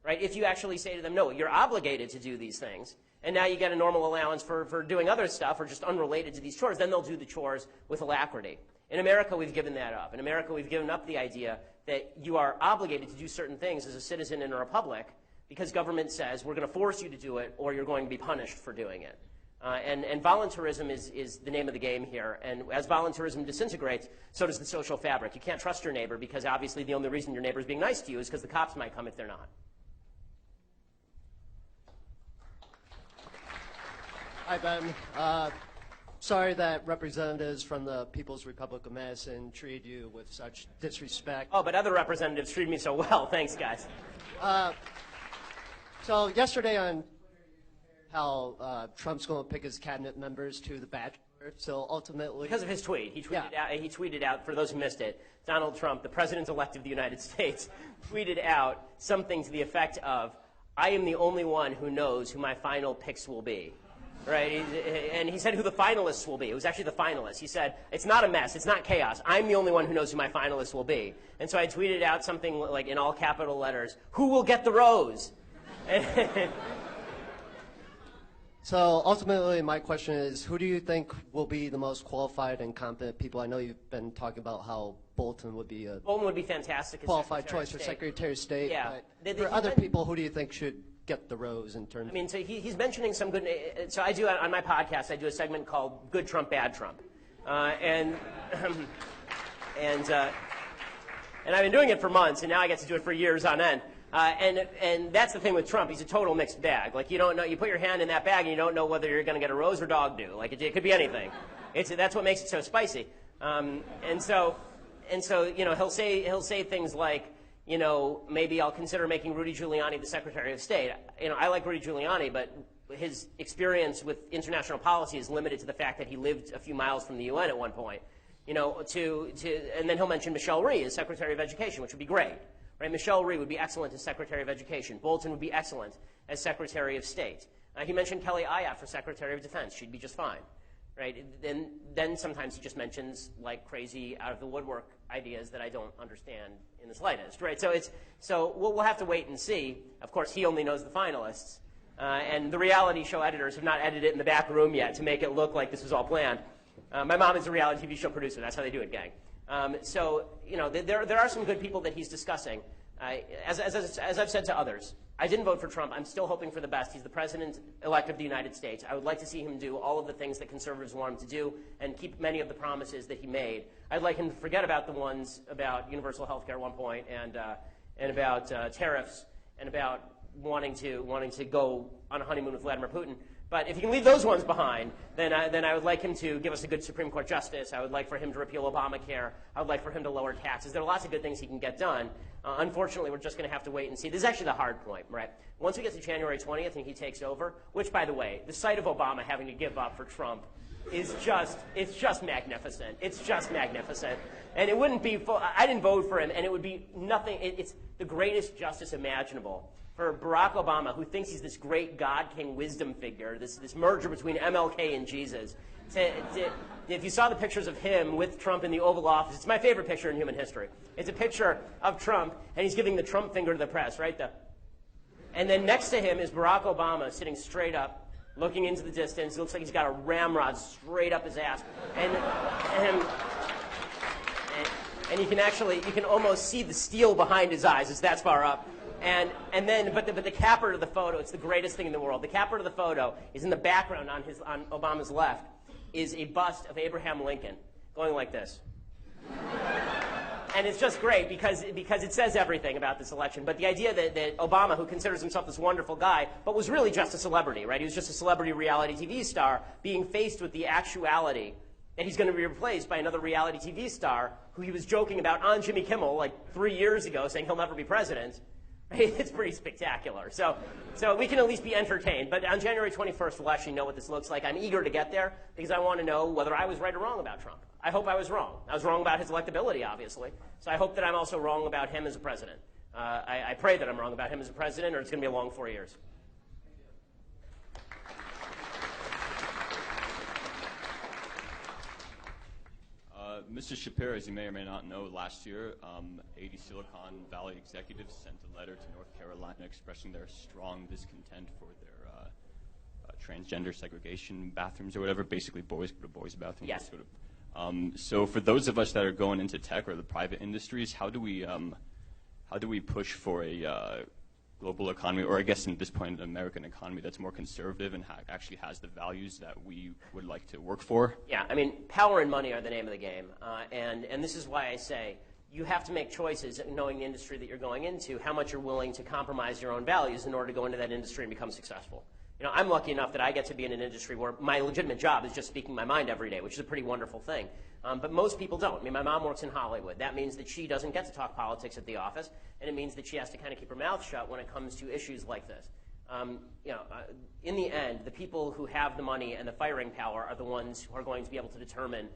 Right? If you actually say to them, no, you're obligated to do these things, and now you get a normal allowance for doing other stuff or just unrelated to these chores, then they'll do the chores with alacrity. In America, we've given that up. In America, we've given up the idea that you are obligated to do certain things as a citizen in a republic because government says we're going to force you to do it or you're going to be punished for doing it. And voluntarism is the name of the game here. And as voluntarism disintegrates, so does the social fabric. You can't trust your neighbor because obviously the only reason your neighbor is being nice to you is because the cops might come if they're not. Hi, Ben. Sorry that representatives from the People's Republic of Madison treated you with such disrespect. Oh, but other representatives treated me so well. Thanks, guys. So yesterday on how Trump's going to pick his cabinet members to the Bachelor, so ultimately... Because of his tweet. He tweeted out, for those who missed it, Donald Trump, the President-elect of the United States, tweeted out something to the effect of, I am the only one who knows who my final picks will be. Right? And he said who the finalists will be. It was actually the finalists. He said, it's not a mess. It's not chaos. I'm the only one who knows who my finalists will be. And so I tweeted out something like in all capital letters, who will get the rose? So ultimately, my question is, who do you think will be the most qualified and competent people? I know you've been talking about how Bolton would be a fantastic qualified choice for Secretary of State. Yeah. But for other people, who do you think should get the rose in terms? I mean, so he's mentioning some good. So I do on my podcast. I do a segment called "Good Trump, Bad Trump," and I've been doing it for months, and now I get to do it for years on end. And that's the thing with Trump. He's a total mixed bag. Like you don't know. You put your hand in that bag, and you don't know whether you're going to get a rose or dog do. Like it could be anything. That's what makes it so spicy. And so you know he'll say things like, you know, maybe I'll consider making Rudy Giuliani the Secretary of State. You know, I like Rudy Giuliani, but his experience with international policy is limited to the fact that he lived a few miles from the UN at one point. You know, and then he'll mention Michelle Rhee as Secretary of Education, which would be great. Right? Michelle Rhee would be excellent as Secretary of Education. Bolton would be excellent as Secretary of State. He mentioned Kelly Ayotte for Secretary of Defense. She'd be just fine. Right? Then sometimes he just mentions like crazy out of the woodwork ideas that I don't understand in the slightest. Right? So we'll have to wait and see. Of course, he only knows the finalists, and the reality show editors have not edited it in the back room yet to make it look like this was all planned. My mom is a reality TV show producer. That's how they do it, gang. So you know there are some good people that he's discussing. As I've said to others, I didn't vote for Trump. I'm still hoping for the best. He's the President-elect of the United States. I would like to see him do all of the things that conservatives want him to do and keep many of the promises that he made. I'd like him to forget about the ones about universal health care at one point and about tariffs and about wanting to go on a honeymoon with Vladimir Putin. But if he can leave those ones behind, then I would like him to give us a good Supreme Court justice. I would like for him to repeal Obamacare. I would like for him to lower taxes. There are lots of good things he can get done. Unfortunately, we're just going to have to wait and see. This is actually the hard point, right? Once we get to January 20th and he takes over, which, by the way, the sight of Obama having to give up for Trump is it's just magnificent. It's just magnificent. And it wouldn't be, I didn't vote for him, and it would be nothing, it's the greatest justice imaginable for Barack Obama, who thinks he's this great God King wisdom figure, this merger between MLK and Jesus. If you saw the pictures of him with Trump in the Oval Office, it's my favorite picture in human history. It's a picture of Trump, and he's giving the Trump finger to the press, right? And then next to him is Barack Obama sitting straight up, looking into the distance. It looks like he's got a ramrod straight up his ass. And you can almost see the steel behind his eyes. It's that far up. But the capper of the photo, it's the greatest thing in the world. The capper of the photo is in the background on Obama's left, is a bust of Abraham Lincoln going like this. And it's just great because it says everything about this election. But the idea that Obama, who considers himself this wonderful guy, but was really just a celebrity, right? He was just a celebrity reality TV star, being faced with the actuality that he's going to be replaced by another reality TV star who he was joking about on Jimmy Kimmel like 3 years ago, saying he'll never be president. It's pretty spectacular. So we can at least be entertained. But on January 21st, we'll actually know what this looks like. I'm eager to get there because I want to know whether I was right or wrong about Trump. I hope I was wrong. I was wrong about his electability, obviously. So I hope that I'm also wrong about him as a president. I pray that I'm wrong about him as a president, or it's going to be a long 4 years. Mr. Shapiro, as you may or may not know, last year, 80 Silicon Valley executives sent a letter to North Carolina expressing their strong discontent for their transgender segregation bathrooms or whatever, basically boys go to boys' bathrooms. Yes. So for those of us that are going into tech or the private industries, how do we push for a global economy, or I guess at this point an American economy that's more conservative and actually has the values that we would like to work for? Yeah, I mean, power and money are the name of the game. And this is why I say you have to make choices, knowing the industry that you're going into, how much you're willing to compromise your own values in order to go into that industry and become successful. You know, I'm lucky enough that I get to be in an industry where my legitimate job is just speaking my mind every day, which is a pretty wonderful thing. But most people don't. I mean, my mom works in Hollywood. That means that she doesn't get to talk politics at the office, and it means that she has to kind of keep her mouth shut when it comes to issues like this. In the end, the people who have the money and the firing power are the ones who are going to be able to determine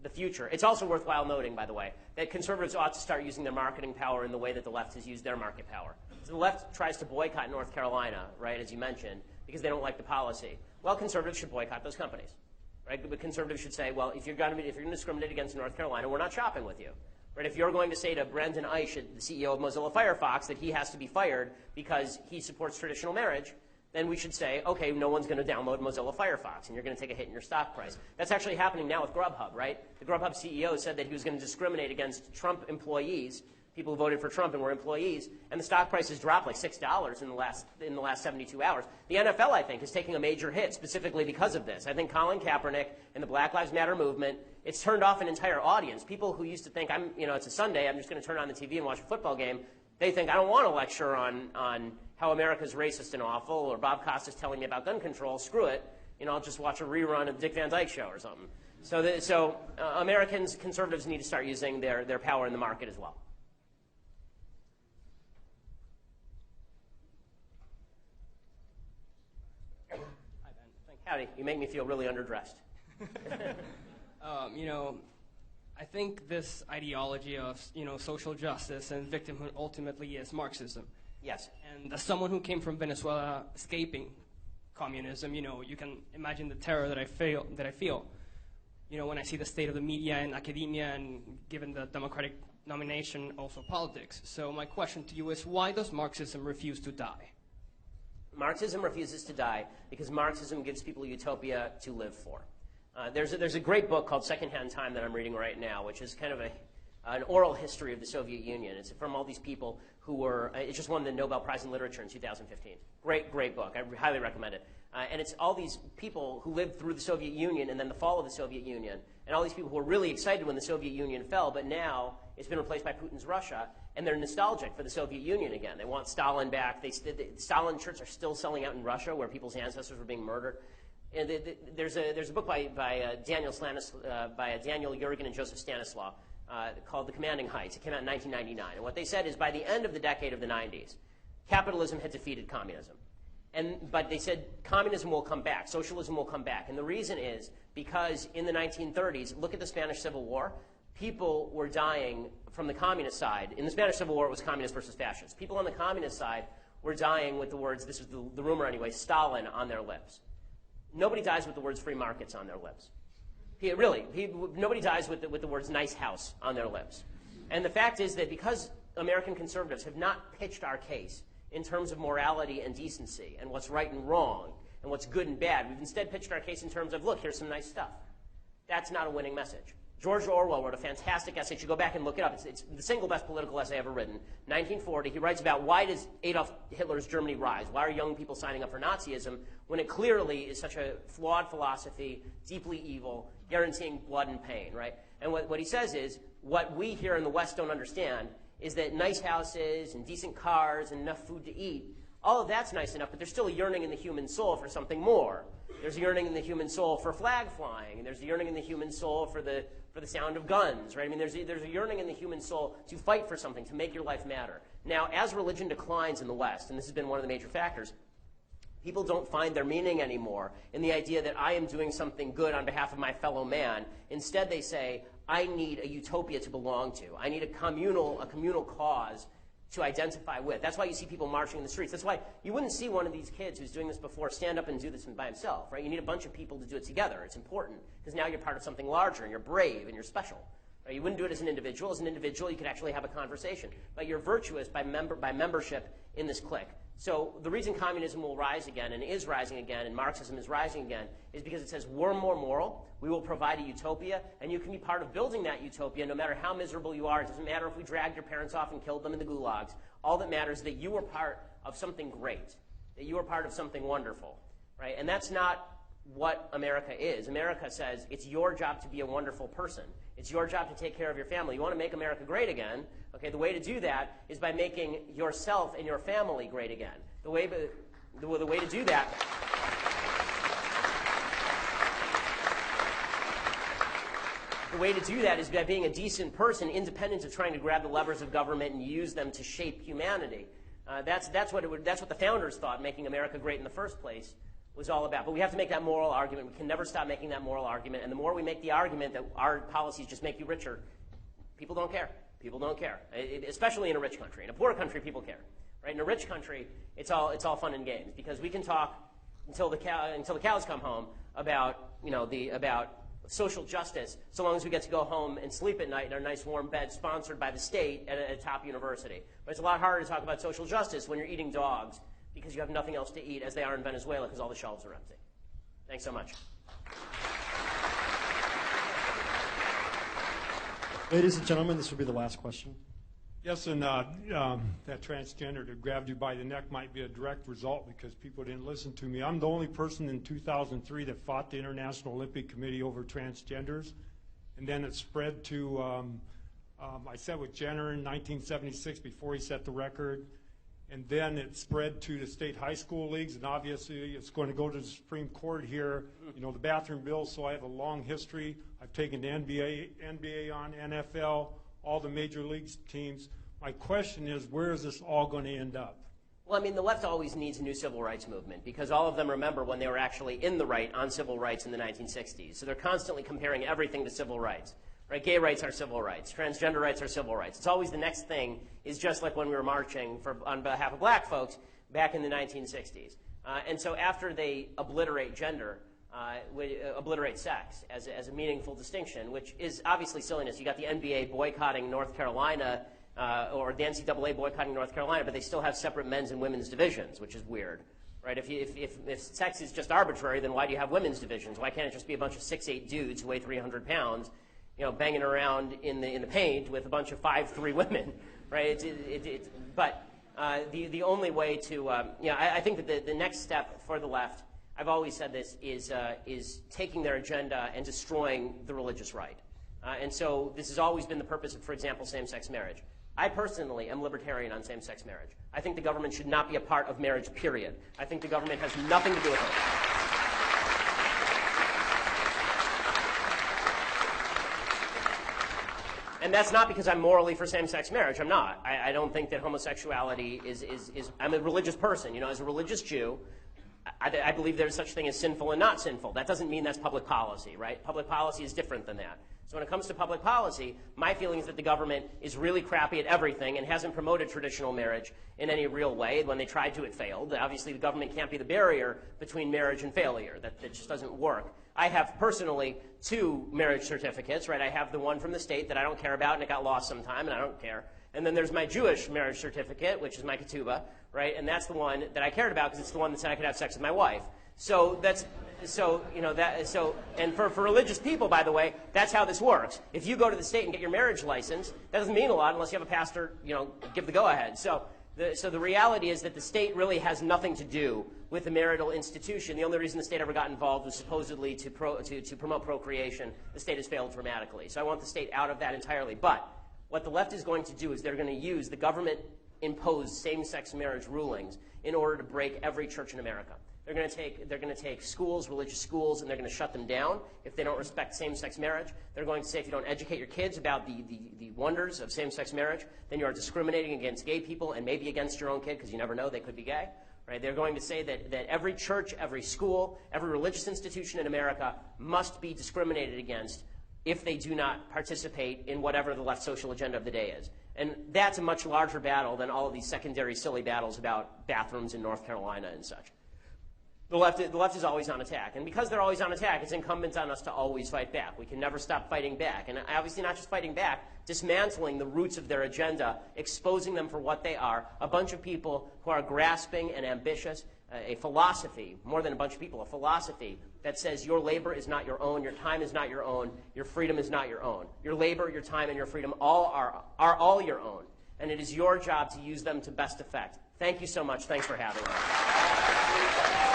the future. It's also worthwhile noting, by the way, that conservatives ought to start using their marketing power in the way that the left has used their market power. So the left tries to boycott North Carolina, right, as you mentioned, because they don't like the policy. Well, conservatives should boycott those companies, right? But conservatives should say, well, if you're going to discriminate against North Carolina, we're not shopping with you. Right? If you're going to say to Brendan Eich, the CEO of Mozilla Firefox, that he has to be fired because he supports traditional marriage, then we should say, okay, no one's going to download Mozilla Firefox, and you're going to take a hit in your stock price. That's actually happening now with Grubhub, right? The Grubhub CEO said that he was going to discriminate against Trump employees, people who voted for Trump and were employees, and the stock price has dropped like $6 in the last 72 hours. The NFL, I think, is taking a major hit specifically because of this. I think Colin Kaepernick and the Black Lives Matter movement, it's turned off an entire audience. People who used to think, it's a Sunday, I'm just going to turn on the TV and watch a football game, they think, I don't want to lecture on how America's racist and awful, or Bob Costas telling me about gun control. Screw it. I'll just watch a rerun of Dick Van Dyke Show or something. So Americans, conservatives need to start using their power in the market as well. Howdy. You make me feel really underdressed. I think this ideology of, social justice and victimhood ultimately is Marxism. Yes. And as someone who came from Venezuela escaping communism, you can imagine the terror that I feel, when I see the state of the media and academia, and given the Democratic nomination, also politics. So my question to you is, why does Marxism refuse to die? Marxism refuses to die because Marxism gives people a utopia to live for. There's a great book called Secondhand Time that I'm reading right now, which is kind of an oral history of the Soviet Union. It's from all these people who were, it just won the Nobel Prize in Literature in 2015. Great book. I highly recommend it. And it's all these people who lived through the Soviet Union and then the fall of the Soviet Union, and all these people who were really excited when the Soviet Union fell, but now it's been replaced by Putin's Russia, and they're nostalgic for the Soviet Union again. They want Stalin back. Stalin shirts are still selling out in Russia, where people's ancestors were being murdered. And there's a book by Daniel Jurgen and Joseph Stanislaw called The Commanding Heights. It came out in 1999. And what they said is by the end of the decade of the 90s, capitalism had defeated communism. But they said communism will come back, socialism will come back. And the reason is because in the 1930s, look at the Spanish Civil War, people were dying from the communist side. In the Spanish Civil War, it was communist versus fascist. People on the communist side were dying with the words, this is the rumor anyway, Stalin on their lips. Nobody dies with the words free markets on their lips. Nobody dies with the words nice house on their lips. And the fact is that because American conservatives have not pitched our case in terms of morality and decency and what's right and wrong and what's good and bad, we've instead pitched our case in terms of, look, here's some nice stuff. That's not a winning message. George Orwell wrote a fantastic essay. You should go back and look it up. It's the single best political essay ever written. 1940, he writes about why does Adolf Hitler's Germany rise? Why are young people signing up for Nazism when it clearly is such a flawed philosophy, deeply evil, guaranteeing blood and pain, right? And what he says is, what we here in the West don't understand is that nice houses and decent cars and enough food to eat, all of that's nice enough, but there's still a yearning in the human soul for something more. There's a yearning in the human soul for flag flying, and there's a yearning in the human soul for the sound of guns, right? I mean, there's a yearning in the human soul to fight for something, to make your life matter. Now, as religion declines in the West, and this has been one of the major factors, people don't find their meaning anymore in the idea that I am doing something good on behalf of my fellow man. Instead, they say, I need a utopia to belong to. I need a communal cause to identify with. That's why you see people marching in the streets. That's why you wouldn't see one of these kids who's doing this before stand up and do this by himself, right? You need a bunch of people to do it together. It's important because now you're part of something larger and you're brave and you're special. Right? You wouldn't do it as an individual. As an individual, you could actually have a conversation. But you're virtuous by membership in this clique. So the reason communism will rise again and is rising again and Marxism is rising again is because it says we're more moral, we will provide a utopia, and you can be part of building that utopia no matter how miserable you are. It doesn't matter if we dragged your parents off and killed them in the gulags. All that matters is that you are part of something great, that you are part of something wonderful, right? And that's not what America is. America says it's your job to be a wonderful person. It's your job to take care of your family. You want to make America great again, okay, the way to do that is by making yourself and your family great again. The way to do that is by being a decent person, independent of trying to grab the levers of government and use them to shape humanity. That's what the founders thought making America great in the first place was all about. But we have to make that moral argument. We can never stop making that moral argument. And the more we make the argument that our policies just make you richer, people don't care. People don't care, especially in a rich country. In a poor country, people care. Right? In a rich country, it's all fun and games because we can talk until the cows come home about social justice, so long as we get to go home and sleep at night in our nice warm bed sponsored by the state at a top university. But it's a lot harder to talk about social justice when you're eating dogs because you have nothing else to eat, as they are in Venezuela because all the shelves are empty. Thanks so much. Ladies and gentlemen, this will be the last question. Yes, and that transgender that grabbed you by the neck might be a direct result because people didn't listen to me. I'm the only person in 2003 that fought the International Olympic Committee over transgenders, and then it spread to, I sat with Jenner in 1976 before he set the record, and then it spread to the state high school leagues, and obviously it's going to go to the Supreme Court here, the bathroom bill, so I have a long history. I've taken the NBA on, NFL, all the major league teams. My question is, where is this all going to end up? Well, I mean, the left always needs a new civil rights movement because all of them remember when they were actually in the right on civil rights in the 1960s. So they're constantly comparing everything to civil rights. Right? Gay rights are civil rights. Transgender rights are civil rights. It's always the next thing is just like when we were marching on behalf of black folks back in the 1960s. And so after they obliterate gender, obliterate sex as a meaningful distinction, which is obviously silliness. You got the NBA boycotting North Carolina, or the NCAA boycotting North Carolina, but they still have separate men's and women's divisions, which is weird. Right? If sex is just arbitrary, then why do you have women's divisions? Why can't it just be a bunch of 6'8" dudes who weigh 300 pounds, banging around in the paint with a bunch of 5'3" women, right? But the only way to, I think that the next step for the left, I've always said this, is taking their agenda and destroying the religious right. And so this has always been the purpose of, for example, same-sex marriage. I personally am libertarian on same-sex marriage. I think the government should not be a part of marriage, period. I think the government has nothing to do with it. And that's not because I'm morally for same-sex marriage. I'm not. I don't think that homosexuality is I'm a religious person. You know, as a religious Jew, I believe there's such thing as sinful and not sinful. That doesn't mean that's public policy, right? Public policy is different than that. So when it comes to public policy, my feeling is that the government is really crappy at everything and hasn't promoted traditional marriage in any real way. When they tried to, it failed. Obviously, the government can't be the barrier between marriage and failure. That just doesn't work. I have personally 2 marriage certificates, right? I have the one from the state that I don't care about and it got lost sometime and I don't care. And then there's my Jewish marriage certificate, which is my ketubah, right? And that's the one that I cared about because it's the one that said I could have sex with my wife. And for religious people, by the way, that's how this works. If you go to the state and get your marriage license, that doesn't mean a lot unless you have a pastor, give the go-ahead. So the reality is that the state really has nothing to do with the marital institution. The only reason the state ever got involved was supposedly to promote procreation. The state has failed dramatically. So I want the state out of that entirely. But what the left is going to do is they're going to use the government-imposed same-sex marriage rulings in order to break every church in America. They're going to take schools, religious schools, and they're going to shut them down if they don't respect same-sex marriage. They're going to say if you don't educate your kids about the wonders of same-sex marriage, then you are discriminating against gay people and maybe against your own kid because you never know, they could be gay. Right? They're going to say that every church, every school, every religious institution in America must be discriminated against if they do not participate in whatever the left social agenda of the day is. And that's a much larger battle than all of these secondary silly battles about bathrooms in North Carolina and such. The left is always on attack. And because they're always on attack, it's incumbent on us to always fight back. We can never stop fighting back. And obviously not just fighting back, dismantling the roots of their agenda, exposing them for what they are, a bunch of people who are grasping and ambitious, a philosophy, more than a bunch of people, a philosophy that says your labor is not your own, your time is not your own, your freedom is not your own. Your labor, your time, and your freedom are all your own. And it is your job to use them to best effect. Thank you so much. Thanks for having me. We'll be right back.